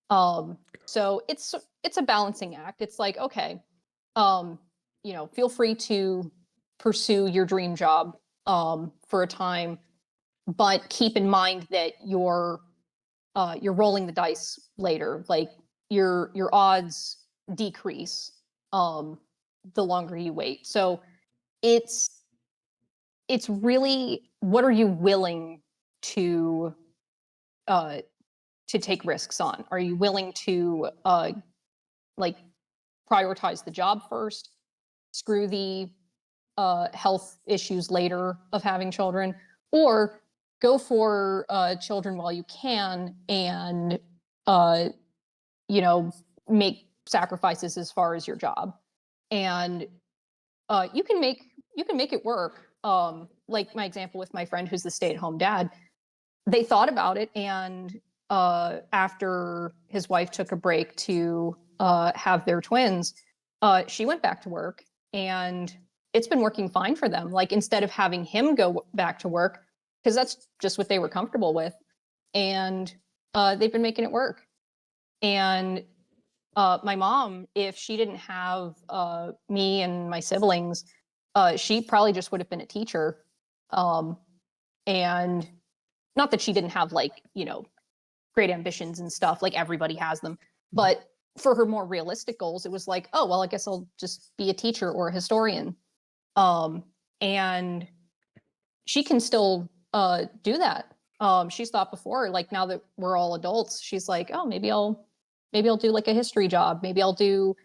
S2: So it's a balancing act. It's like, okay, um, feel free to pursue your dream job for a time, but keep in mind that you're rolling the dice later. Like your odds decrease um, the longer you wait. So it's it's really what are you willing to uh, to take risks on? Are you willing to like prioritize the job first, screw the health issues later of having children, or go for children while you can and uh, you know make sacrifices as far as your job, and you can make it work. Like my example with my friend who's the stay-at-home dad, they thought about it, and after his wife took a break to have their twins, she went back to work, and it's been working fine for them. Like instead of having him go back to work, because that's just what they were comfortable with, and they've been making it work. And my mom, if she didn't have me and my siblings, she probably just would have been a teacher. Um, and not that she didn't have like, great ambitions and stuff, like everybody has them. But for her more realistic goals, it was like, oh, well, I guess I'll just be a teacher or a historian. Um, and she can still do that. She's thought before, like now that we're all adults, she's like, oh, maybe I'll do like a history job. Maybe I'll do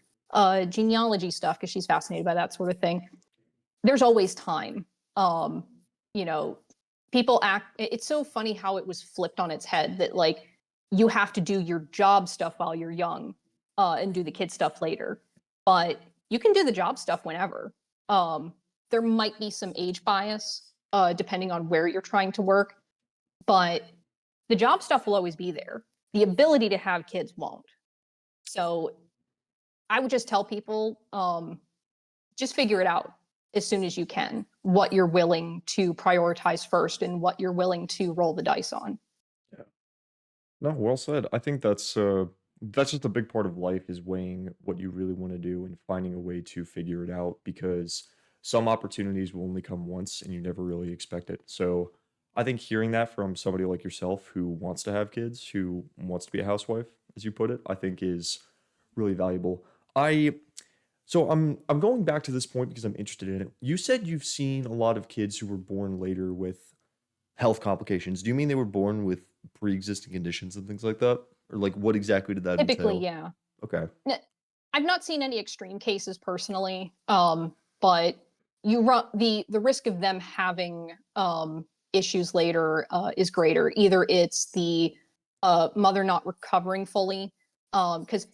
S2: genealogy stuff because she's fascinated by that sort of thing. There's always time. Um, you know, people act. It's so funny how it was flipped on its head that like you have to do your job stuff while you're young and do the kid stuff later. But you can do the job stuff whenever. Um, there might be some age bias depending on where you're trying to work, but the job stuff will always be there. The ability to have kids won't. So I would just tell people, just figure it out as soon as you can, what you're willing to prioritize first and what you're willing to roll the dice on.
S1: Yeah. No, well said. I think that's just a big part of life is weighing what you really want to do and finding a way to figure it out because some opportunities will only come once and you never really expect it. So I think hearing that from somebody like yourself who wants to have kids, who wants to be a housewife, as you put it, I think is really valuable. I so I'm going back to this point because I'm interested in it. You said you've seen a lot of kids who were born later with health complications. Do you mean they were born with pre-existing conditions and things like that? Or like what exactly did that
S2: Typically,
S1: entail?
S2: yeah.
S1: Okay.
S2: N- I've not seen any extreme cases personally, but you run the risk of them having issues later is greater. Either it's the mother not recovering fully, because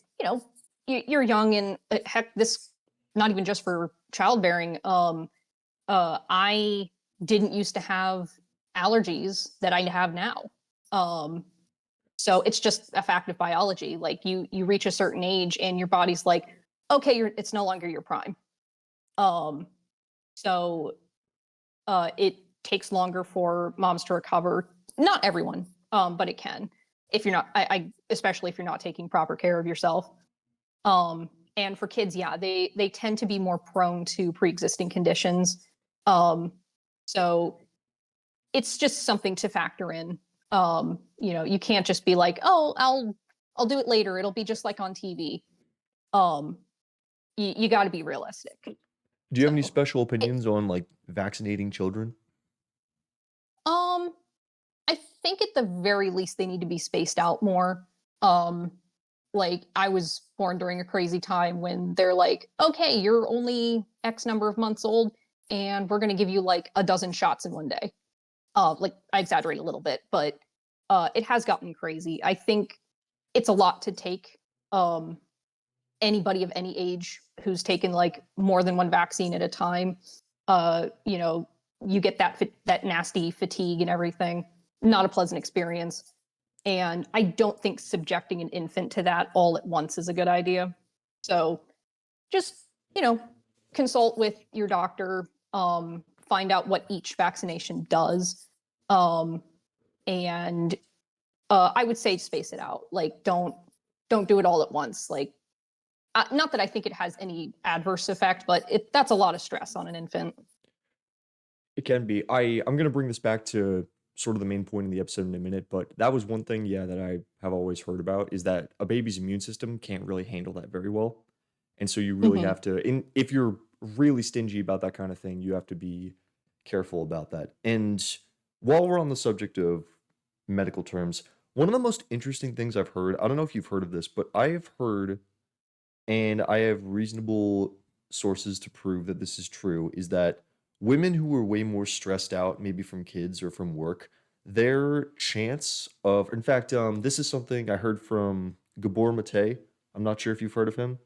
S2: you're young and heck, this not even just for childbearing. I didn't used to have allergies that I have now. Um, so it's just a fact of biology. Like you reach a certain age and your body's like, okay, it's no longer your prime. Um, so it takes longer for moms to recover. Not everyone, but it can if you're not. I especially if you're not taking proper care of yourself. And for kids, yeah, they tend to be more prone to pre-existing conditions. Um, so it's just something to factor in. You can't just be like, oh, I'll do it later. It'll be just like on TV. Um, you got to be realistic.
S1: Do you have any
S2: So,
S1: special
S2: it,
S1: opinions on like vaccinating children?
S2: um, I think at the very least they need to be spaced out more. Um, like I was born during a crazy time when they're like, okay, you're only X number of months old, and we're gonna give you like a dozen shots in one day. Like I exaggerate a little bit, but it has gotten crazy. I think it's a lot to take um, anybody of any age who's taken like more than one vaccine at a time. Uh, you know, you get that nasty fatigue and everything. Not a pleasant experience. And I don't think subjecting an infant to that all at once is a good idea. So just, you know, consult with your doctor, find out what each vaccination does. Um, and I would say space it out. Like don't do it all at once. Like not that I think it has any adverse effect, but that's a lot of stress on an infant.
S1: It can be. I'm gonna bring this back to sort of the main point of the episode in a minute, but that was one thing, yeah, that I have always heard about is that a baby's immune system can't really handle that very well. And so you really
S2: Hmm.
S1: have to, if you're really stingy about that kind of thing, you have to be careful about that. And while we're on the subject of medical terms, one of the most interesting things I've heard, I don't know if you've heard of this, but I have heard, and I have reasonable sources to prove that this is true, is that women who are way more stressed out, maybe from kids or from work, their chance of, in fact, this is something I heard from Gabor Mate. I'm not sure if you've heard of him.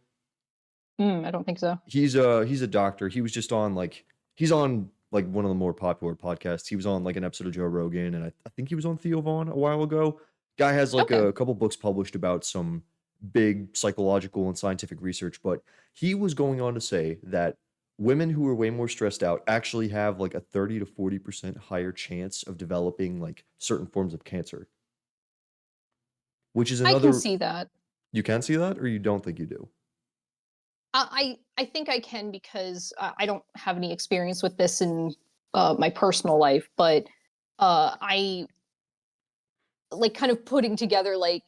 S2: I don't think so.
S1: He's a doctor. He was just on like he's on like one of the more popular podcasts. He was on like an episode of Joe Rogan, and I think he was on Theo Vaughn a while ago. Guy has like
S2: Okay.
S1: a couple books published about some big psychological and scientific research, but he was going on to say that women who are way more stressed out actually have like a 30 to 40% higher chance of developing like certain forms of cancer, which is
S2: I can
S1: another.
S2: see that.
S1: You can see that, or you don't think you do?
S2: I think I can because I don't have any experience with this in my personal life, but I like kind of putting together like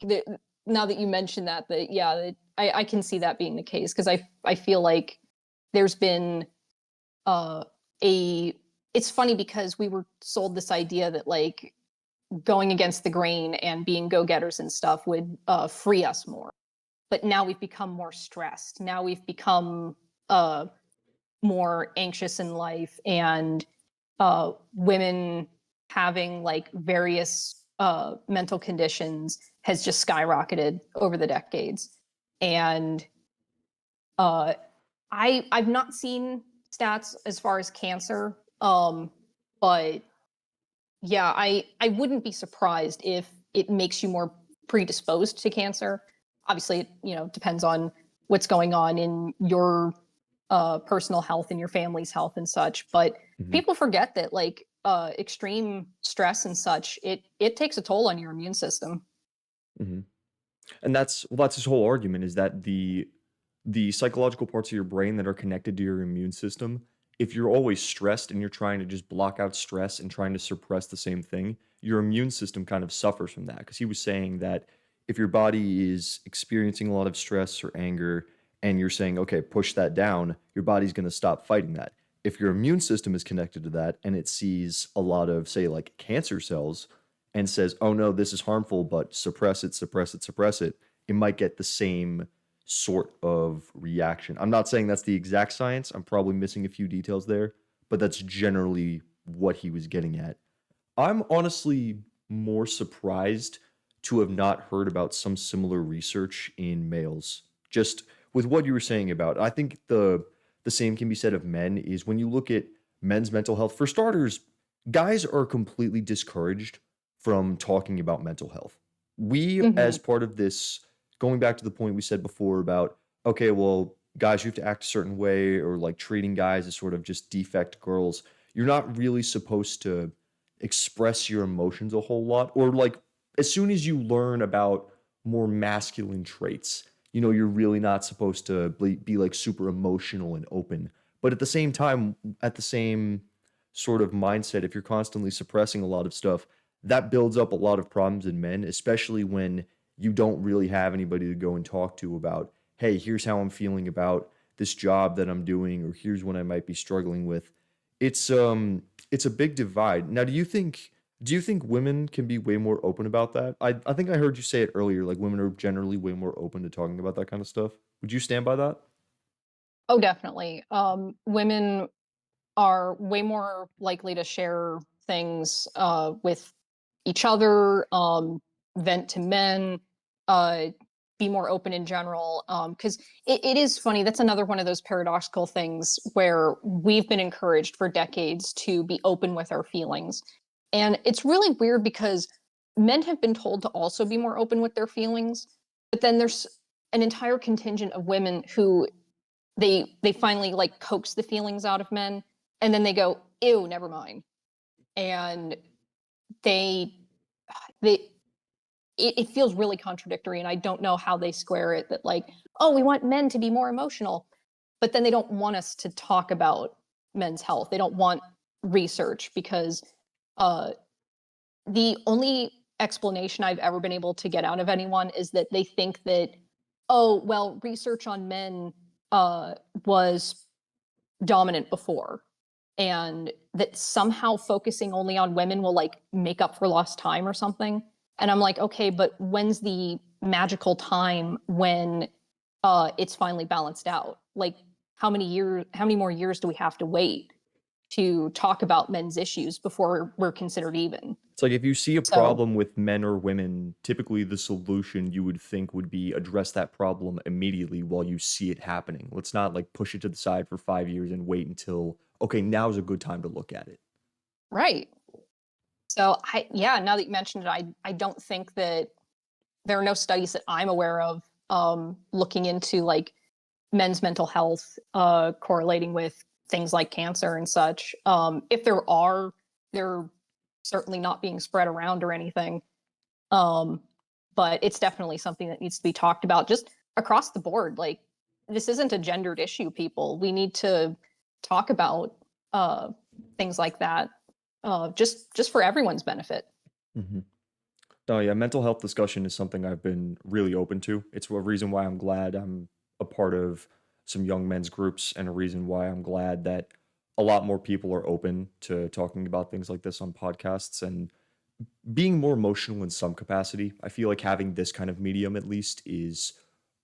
S2: now that you mentioned that yeah, I can see that being the case because I feel like there's been uh, a it's funny because we were sold this idea that like going against the grain and being go-getters and stuff would free us more, but now we've become more stressed. Now we've become uh, more anxious in life, and women having like various mental conditions has just skyrocketed over the decades. And uh, I've not seen stats as far as cancer, but yeah, I wouldn't be surprised if it makes you more predisposed to cancer. Obviously, it depends on what's going on in your personal health and your family's health and such. But
S1: Mhm,
S2: people forget that like extreme stress and such, it takes a toll on your immune system.
S1: mhm. And that's his whole argument is that the psychological parts of your brain that are connected to your immune system, if you're always stressed and you're trying to just block out stress and trying to suppress the same thing, your immune system kind of suffers from that. Because he was saying that if your body is experiencing a lot of stress or anger and you're saying, okay, push that down, your body's going to stop fighting that. If your immune system is connected to that and it sees a lot of, say, like cancer cells, and says, oh no, this is harmful, but suppress it, suppress it, suppress it, it might get the same sort of reaction. I'm not saying that's the exact science. I'm probably missing a few details there, but that's generally what he was getting at. I'm honestly more surprised to have not heard about some similar research in males. Just with what you were saying about, I think the same can be said of men is when you look at men's mental health, for starters, guys are completely discouraged from talking about mental health. We,
S2: Hmm.
S1: as part of this, going back to the point we said before about, okay, well, guys, you have to act a certain way, or like treating guys as sort of just defect girls. You're not really supposed to express your emotions a whole lot, or like as soon as you learn about more masculine traits, you're really not supposed to be like super emotional and open. But at the same time, at the same sort of mindset, if you're constantly suppressing a lot of stuff, that builds up a lot of problems in men, especially when you don't really have anybody to go and talk to about, hey, here's how I'm feeling about this job that I'm doing, or here's what I might be struggling with. It's a big divide. Now, do you think women can be way more open about that? I think I heard you say it earlier, like women are generally way more open to talking about that kind of stuff. Would you stand by that?
S2: Oh, definitely. Women are way more likely to share things with each other, vent to men, uh, be more open in general. Because it is funny. That's another one of those paradoxical things where we've been encouraged for decades to be open with our feelings. And it's really weird because men have been told to also be more open with their feelings. But then there's an entire contingent of women who they finally like coax the feelings out of men, and then they go, ew, never mind. And they they it feels really contradictory, and I don't know how they square it, that like, oh, we want men to be more emotional, but then they don't want us to talk about men's health. They don't want research because uh the only explanation I've ever been able to get out of anyone is that they think that, oh, well, research on men was dominant before, and that somehow focusing only on women will like make up for lost time or something. And I'm like, okay, but when's the magical time when it's finally balanced out? Like, how many more years do we have to wait to talk about men's issues before we're considered even?
S1: It's like if you see a
S2: So
S1: problem with men or women, typically the solution you would think would be address that problem immediately while you see it happening. Let's not like push it to the side for 5 years and wait until, okay, now's a good time to look at it.
S2: right. So yeah, now that you mentioned it, I don't think that there are no studies that I'm aware of looking into like men's mental health correlating with things like cancer and such. If there are, they're certainly not being spread around or anything. Um, but it's definitely something that needs to be talked about just across the board. Like, this isn't a gendered issue, people. We need to talk about uh, things like that, just for everyone's benefit.
S1: Mhm. Oh yeah, mental health discussion is something I've been really open to. It's a reason why I'm glad I'm a part of some young men's groups, and a reason why I'm glad that a lot more people are open to talking about things like this on podcasts and being more emotional in some capacity. I feel like having this kind of medium at least is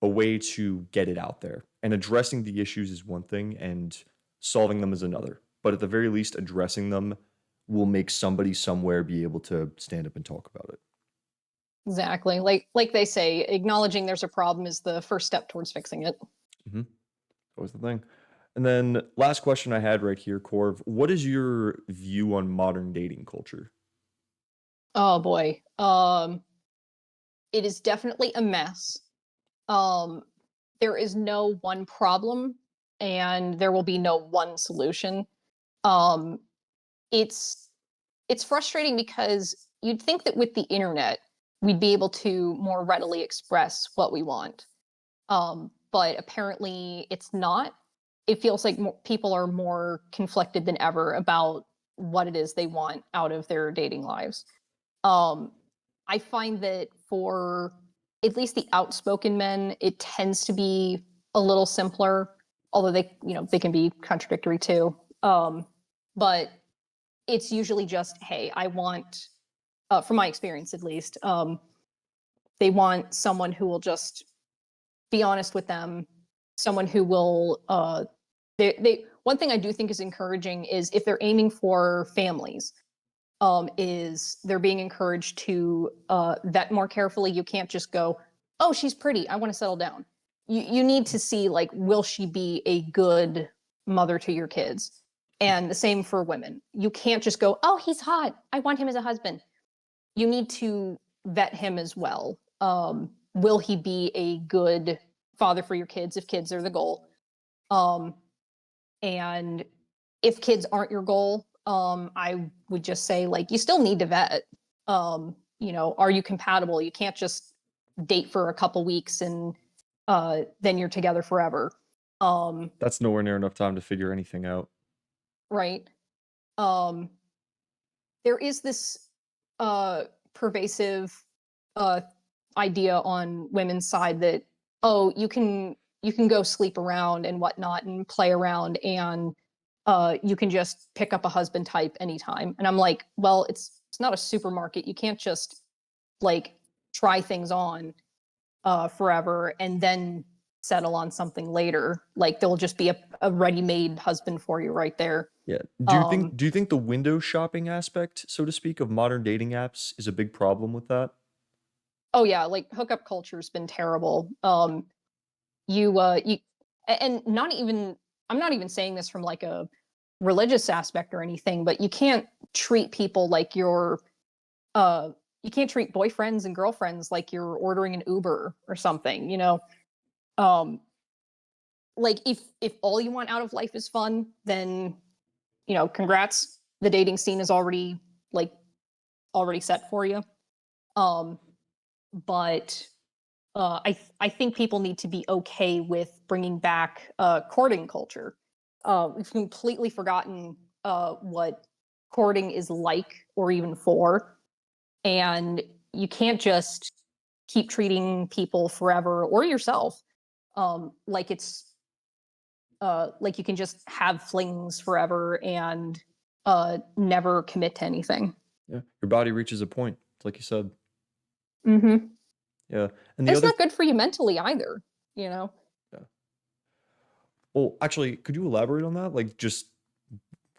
S1: a way to get it out there. And addressing the issues is one thing and solving them is another. But at the very least, addressing them will make somebody somewhere be able to stand up and talk about it.
S2: Exactly. Like they say, acknowledging there's a problem is the first step towards fixing it.
S1: Mhm. That was the thing. And then last question I had right here, Corv. What is your view on modern dating culture?
S2: Oh boy. It is definitely a mess. Um, there is no one problem, and there will be no one solution. Um, it's it's frustrating because you'd think that with the internet we'd be able to more readily express what we want, but apparently it's not. It feels like people are more conflicted than ever about what it is they want out of their dating lives. um, I find that for at least the outspoken men, it tends to be a little simpler, although they can be contradictory too. But it's usually just, hey, I want from my experience at least. They want someone who will just be honest with them, someone who will they one thing I do think is encouraging is if they're aiming for families, is they're being encouraged to vet more carefully. You can't just go, oh, she's pretty, I want to settle down. You need to see, like, will she be a good mother to your kids? And the same for women. You can't just go, oh, he's hot, I want him as a husband. You need to vet him as well. Will he be a good father for your kids if kids are the goal? Um, and if kids aren't your goal, I would just say, like, you still need to vet. Are you compatible? You can't just date for a couple weeks and then you're together forever.
S1: That's nowhere near enough time to figure anything out.
S2: Right. Um, there is this uh, pervasive uh, idea on women's side that, oh, you can go sleep around and whatnot and play around, and you can just pick up a husband type anytime. And I'm like, well, it's not a supermarket. You can't just, like, try things on forever and then settle on something later. Like, there'll just be a ready-made husband for you right there.
S1: Yeah.
S2: Um,
S1: Do you think the window shopping aspect, so to speak, of modern dating apps is a big problem with that?
S2: oh yeah, like, hookup culture's been terrible. You and not even, I'm not even saying this from like a religious aspect or anything, but you can't treat people like uh you can't treat boyfriends and girlfriends like you're ordering an Uber or something. Um like, if all you want out of life is fun, then, congrats. The dating scene is already, like, already set for you. Um but I think people need to be okay with bringing back courting culture. We've completely forgotten what courting is like, or even for, and you can't just keep treating people forever, or yourself, like it's like you can just have flings forever and never commit to anything.
S1: Yeah. Your body reaches a point, like you said.
S2: Mm-hmm.
S1: Yeah. And the
S2: It's
S1: other
S2: not good for you mentally either. You know.
S1: yeah. Well, actually, could you elaborate on that? Like just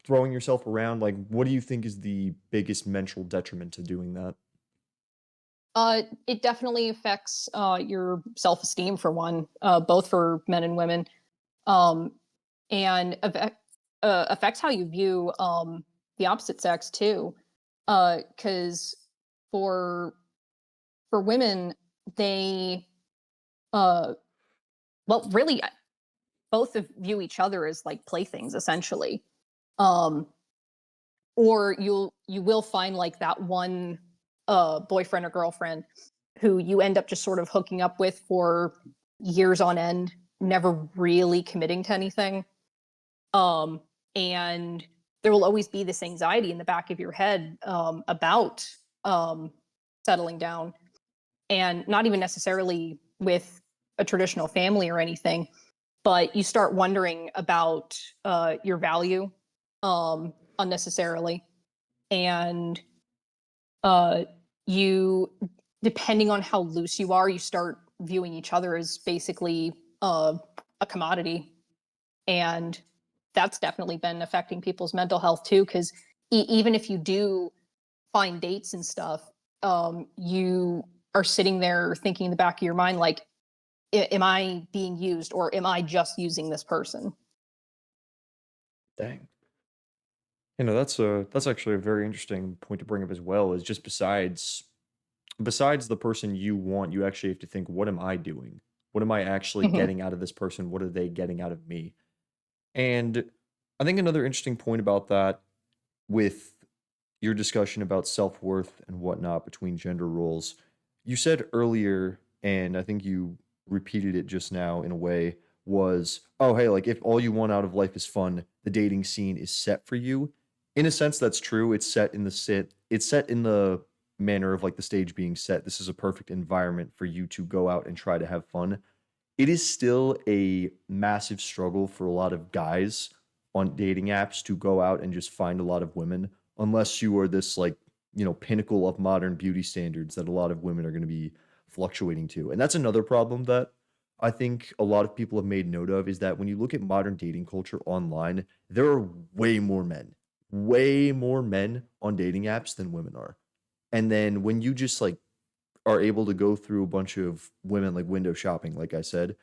S1: throwing yourself around, like what do you think is the biggest mental detriment to doing that?
S2: It definitely affects your self-esteem, for one, both for men and women, um, and affects how you view the opposite sex too. Because for for women, they uh, well, really, both view each other as like playthings, essentially. Um, or you will find, like, that one boyfriend or girlfriend who you end up just sort of hooking up with for years on end, never really committing to anything. um and there will always be this anxiety in the back of your head about um settling down, and not even necessarily with a traditional family or anything, but you start wondering about your value unnecessarily. And uh, you, depending on how loose you are, you start viewing each other as basically a commodity. And that's definitely been affecting people's mental health too, because even if you do find dates and stuff, you are sitting there thinking in the back of your mind, like, am I being used, or am I just using this person?
S1: Dang. That's actually a very interesting point to bring up as well, is just besides the person you want, you actually have to think, what am I doing? What am I actually
S2: Hmm.
S1: getting out of this person? What are they getting out of me? And I think another interesting point about that, with your discussion about self-worth and whatnot between gender roles, you said earlier, and I think you repeated it just now in a way, was, oh, hey, like if all you want out of life is fun, the dating scene is set for you. In a sense, that's true. It's set in the manner of like the stage being set. This is a perfect environment for you to go out and try to have fun. It is still a massive struggle for a lot of guys on dating apps to go out and just find a lot of women, unless you are this like pinnacle of modern beauty standards that a lot of women are going to be fluctuating to. And that's another problem that I think a lot of people have made note of, is that when you look at modern dating culture online, there are way more men on dating apps than women are. And then when you just like are able to go through a bunch of women, like window shopping, like I said,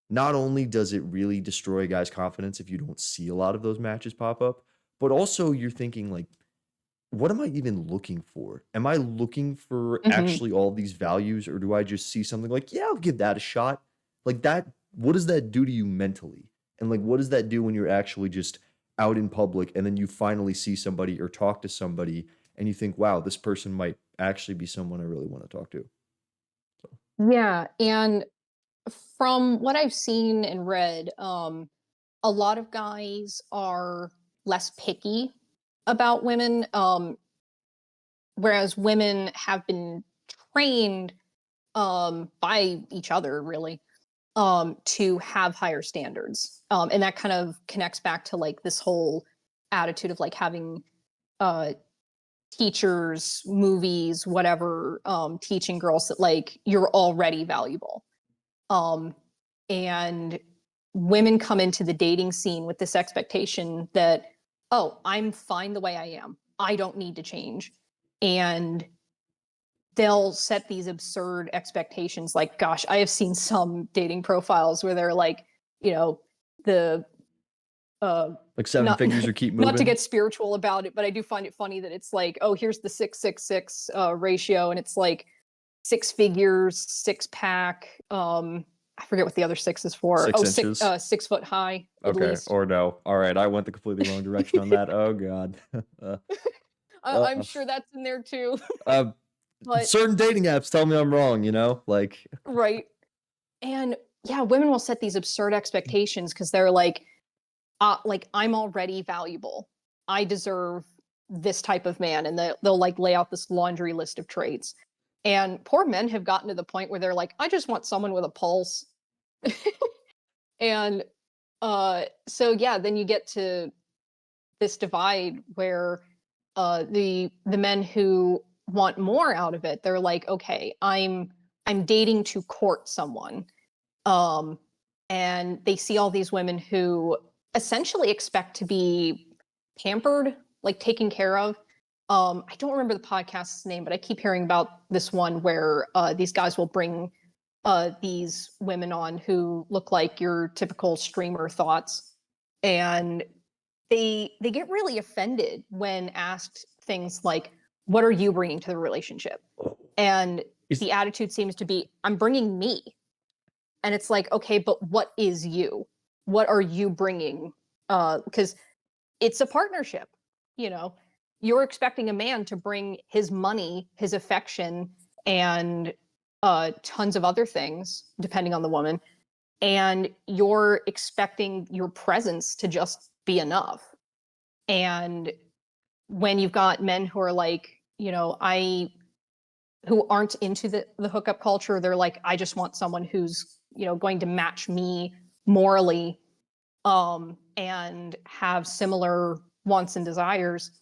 S1: not only does it really destroy a guy's confidence if you don't see a lot of those matches pop up, but also you're thinking like, what am I even looking for? Am I looking for
S2: Hmm.
S1: actually all these values, or do I just see something like, yeah, I'll give that a shot? Like that, what does that do to you mentally? And like, what does that do when you're actually just out in public and then you finally see somebody or talk to somebody and you think, wow, this person might actually be someone I really want to talk to? So,
S2: Yeah, and from what I've seen and read, a lot of guys are less picky about women, whereas women have been trained by each other, really, to have higher standards. And that kind of connects back to like this whole attitude of like having uh, teachers, movies, whatever, teaching girls that like you're already valuable. Um, and women come into the dating scene with this expectation that, oh, I'm fine the way I am. I don't need to change. And they'll set these absurd expectations. Like, gosh, I have seen some dating profiles where they're like, you know, the uh
S1: like seven
S2: not
S1: figures or keep
S2: not to
S1: moving.
S2: get spiritual about it, but I do find it funny that it's like, oh, here's the 666 ratio, and it's like six figures, six pack. I forget what the other six is for.
S1: Six
S2: Oh, six
S1: inches.
S2: 6 foot high at
S1: Okay.
S2: least.
S1: Or no. All right. I went the completely wrong direction on that. Oh God. uh,
S2: I'm
S1: uh,
S2: sure that's in there too.
S1: uh,
S2: But
S1: certain dating apps tell me I'm wrong, like,
S2: right. And yeah, women will set these absurd expectations because they're like I'm already valuable. I deserve this type of man, and they'll like lay out this laundry list of traits. And poor men have gotten to the point where they're like, I just want someone with a pulse. And so yeah, then you get to this divide where the men who want more out of it, they're like, okay, I'm dating to court someone. Um, and they see all these women who essentially expect to be pampered, like taken care of. I don't remember the podcast's name, but I keep hearing about this one where these guys will bring these women on who look like your typical streamer thoughts, and they get really offended when asked things like, "What are you bringing to the relationship?" And
S1: is
S2: the attitude seems to be, "I'm bringing me." And it's like, okay, but what is you? What are you bringing? Because it's a partnership. You know, you're expecting a man to bring his money, his affection, and tons of other things, depending on the woman. And you're expecting your presence to just be enough. And when you've got men who are like, who aren't into the hookup culture, they're like, I just want someone who's, going to match me morally, and have similar wants and desires.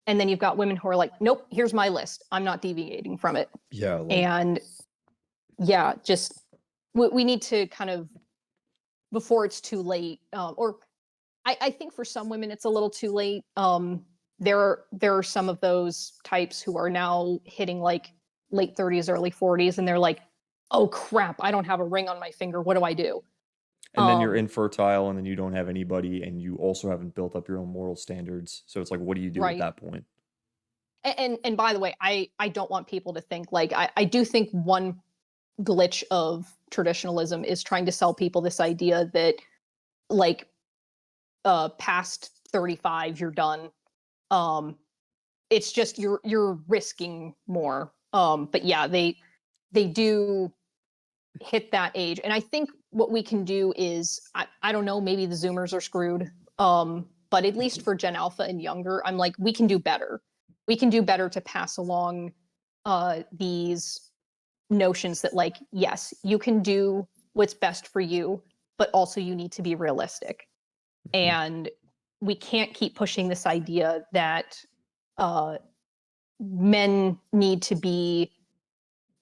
S2: And then you've got women who are like, nope, here's my list. I'm not deviating from it.
S1: yeah, like
S2: And yeah, just we need to kind of, before it's too late, or I think for some women it's a little too late. There are some of those types who are now hitting like late 30s, early 40s, and they're like, oh crap, I don't have a ring on my finger. What do I do?
S1: and then you're
S2: Um,
S1: infertile and then you don't have anybody and you also haven't built up your own moral standards. So it's like, what do you do at
S2: right.
S1: that point?
S2: And by the way, I don't want people to think like I do think one glitch of traditionalism is trying to sell people this idea that like past 35 you're done. Um, it's just you're risking more. But yeah, they do hit that age, and I think what we can do is I don't know, maybe the Zoomers are screwed. But at least for Gen Alpha and younger, I'm like, we can do better. We can do better to pass along these notions that like, yes, you can do what's best for you, but also you need to be realistic.
S1: Mhm.
S2: And we can't keep pushing this idea that uh, men need to be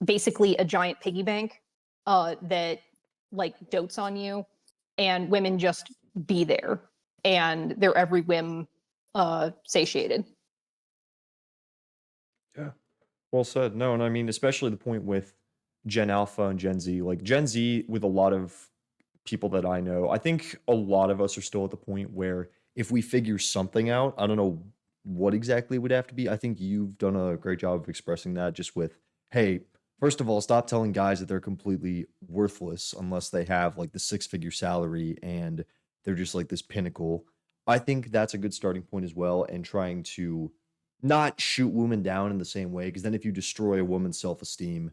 S2: basically a giant piggy bank that like dotes on you, and women just be there and their every whim satiated.
S1: Yeah. Well said. No, and I mean, especially the point with Gen Alpha and Gen Z. Like Gen Z, with a lot of people that I know, I think a lot of us are still at the point where if we figure something out, I don't know what exactly it would have to be. I think you've done a great job of expressing that just with, hey, first of all, stop telling guys that they're completely worthless unless they have like the six-figure salary and they're just like this pinnacle. I think that's a good starting point as well, and trying to not shoot women down in the same way, because then if you destroy a woman's self-esteem,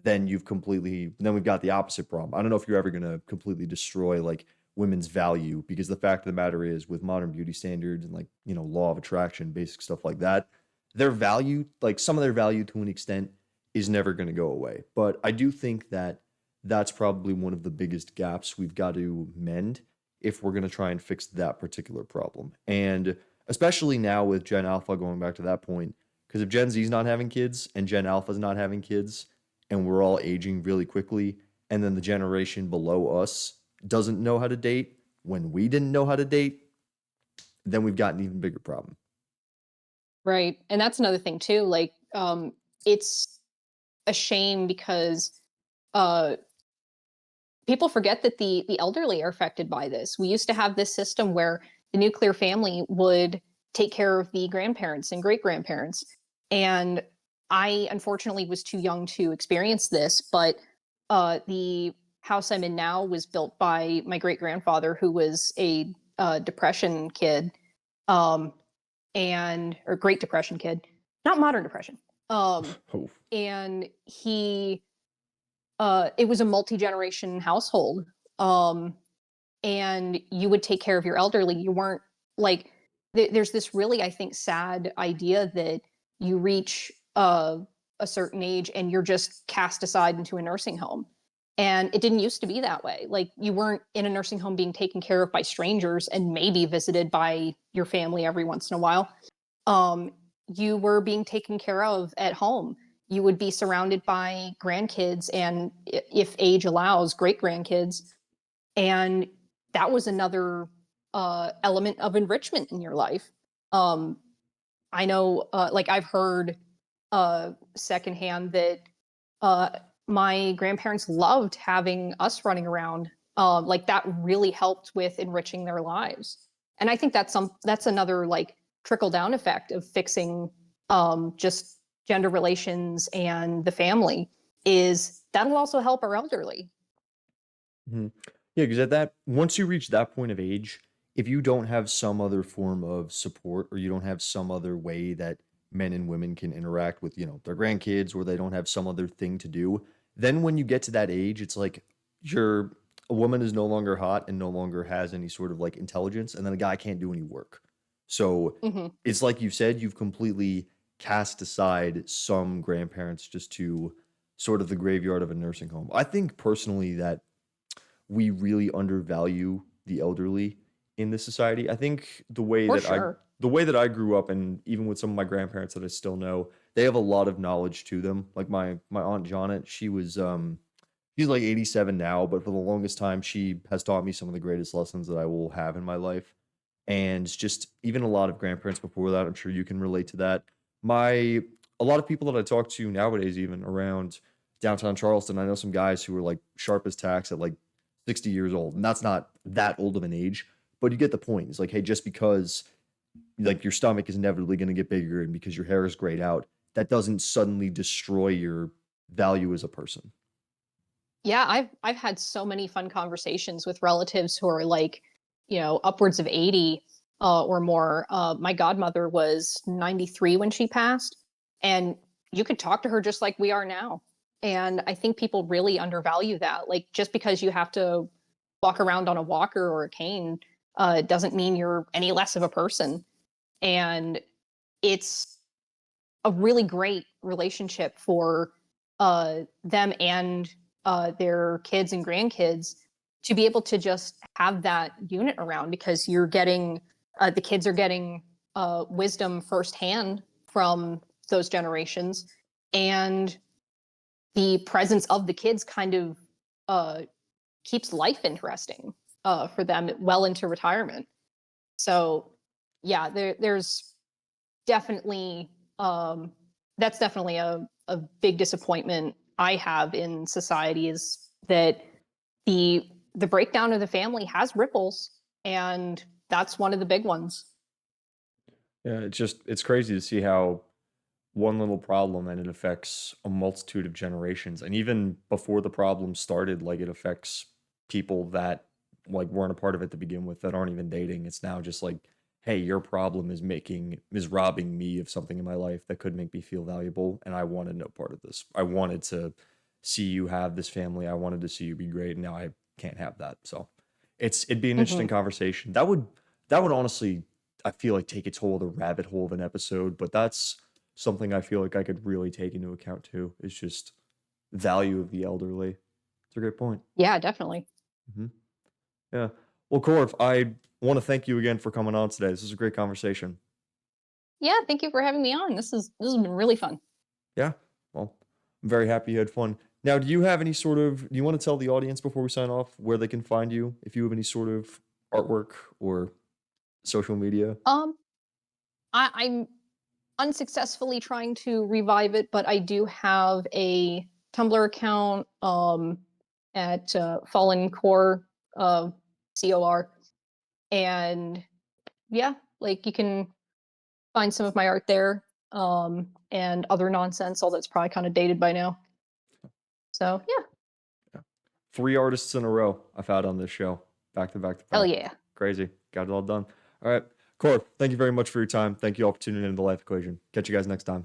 S1: then we've got the opposite problem. I don't know if you're ever going to completely destroy like women's value, because the fact of the matter is, with modern beauty standards and like, law of attraction, basic stuff like that, their value, like some of their value to an extent, is never going to go away. But I do think that that's probably one of the biggest gaps we've got to mend if we're going to try and fix that particular problem. And especially now with Gen Alpha, going back to that point, because if Gen Z's not having kids and Gen Alpha's not having kids, and we're all aging really quickly, and then the generation below us doesn't know how to date when we didn't know how to date, then we've got an even bigger problem.
S2: Right. And that's another thing too. Like, it's a shame because uh, people forget that the elderly are affected by this. We used to have this system where the nuclear family would take care of the grandparents and great grandparents. And I unfortunately was too young to experience this, but the house I'm in now was built by my great grandfather, who was a depression kid, um, and or Great Depression kid, not modern depression. Um,
S1: Oh,
S2: and he it was a multi-generation household. Um, and you would take care of your elderly. You weren't like there's this really, I think, sad idea that you reach a certain age and you're just cast aside into a nursing home. And it didn't used to be that way. Like, you weren't in a nursing home being taken care of by strangers and maybe visited by your family every once in a while. um, you were being taken care of at home. You would be surrounded by grandkids and, if age allows, great grandkids. And that was another element of enrichment in your life. Um, I know, like, I've heard secondhand that uh, my grandparents loved having us running around. Like, that really helped with enriching their lives. And I think that's another like trickle down effect of fixing just gender relations and the family, is that'll also help our elderly.
S1: mhm. Yeah, because at that, once you reach that point of age, if you don't have some other form of support, or you don't have some other way that men and women can interact with, their grandkids, or they don't have some other thing to do, then when you get to that age, it's like you're a woman is no longer hot and no longer has any sort of like intelligence, and then a guy can't do any work. So
S2: Hmm.
S1: it's like you said, you've completely cast aside some grandparents just to sort of the graveyard of a nursing home. I think personally that we really undervalue the elderly in this society. I think
S2: For sure.
S1: the way that I grew up, and even with some of my grandparents that I still know, they have a lot of knowledge to them. Like my aunt Janet, she's like 87 now, but for the longest time she has taught me some of the greatest lessons that I will have in my life. And just even a lot of grandparents before that, I'm sure you can relate to that. My A lot of people that I talk to nowadays, even around downtown Charleston, I know some guys who are like sharp as tacks at like 60 years old. And that's not that old of an age, but you get the point. It's like, hey, just because like your stomach is inevitably going to get bigger and because your hair is grayed out, that doesn't suddenly destroy your value as a person.
S2: Yeah, I've had so many fun conversations with relatives who are like, upwards of 80 or more. My godmother was 93 when she passed, and you could talk to her just like we are now. And I think people really undervalue that. Like, just because you have to walk around on a walker or a cane doesn't mean you're any less of a person. And it's a really great relationship for them and their kids and grandkids to be able to just have that unit around, because you're getting the kids are getting wisdom firsthand from those generations, and the presence of the kids kind of uh, keeps life interesting for them well into retirement. So yeah, there's definitely that's definitely a big disappointment I have in society, is that the breakdown of the family has ripples, and that's one of the big ones.
S1: Yeah, it's crazy to see how one little problem and it affects a multitude of generations. And even before the problem started, like it affects people that like weren't a part of it to begin with that aren't even dating. It's now just like, hey, your problem is robbing me of something in my life that could make me feel valuable, and I wanted no part of this. I wanted to see you have this family. I wanted to see you be great, and now I can't have that. So it'd be an interesting
S2: Hmm.
S1: conversation. That would honestly, I feel like, take its whole the rabbit hole of an episode, but that's something I feel like I could really take into account too. Is just value of the elderly. It's a great point.
S2: Yeah, definitely.
S1: Hmm. Yeah. Well, Corv, I want to thank you again for coming on today. This is a great conversation.
S2: Yeah, thank you for having me on. This has been really fun.
S1: Yeah. Well, I'm very happy you had fun. Now, do you want to tell the audience before we sign off where they can find you if you have any sort of artwork or social media?
S2: Um, I'm unsuccessfully trying to revive it, but I do have a Tumblr account at Fallen Core, COR, and yeah, like you can find some of my art there, and other nonsense, although it's probably kind of dated by now. So yeah,
S1: Yeah. 3 artists in a row I've had on this show, back to back to
S2: hell
S1: back.
S2: yeah.
S1: Crazy. Got it all done. All right. Corv, thank you very much for your time. Thank you all for tuning in to the Life Equation. Catch you guys next time.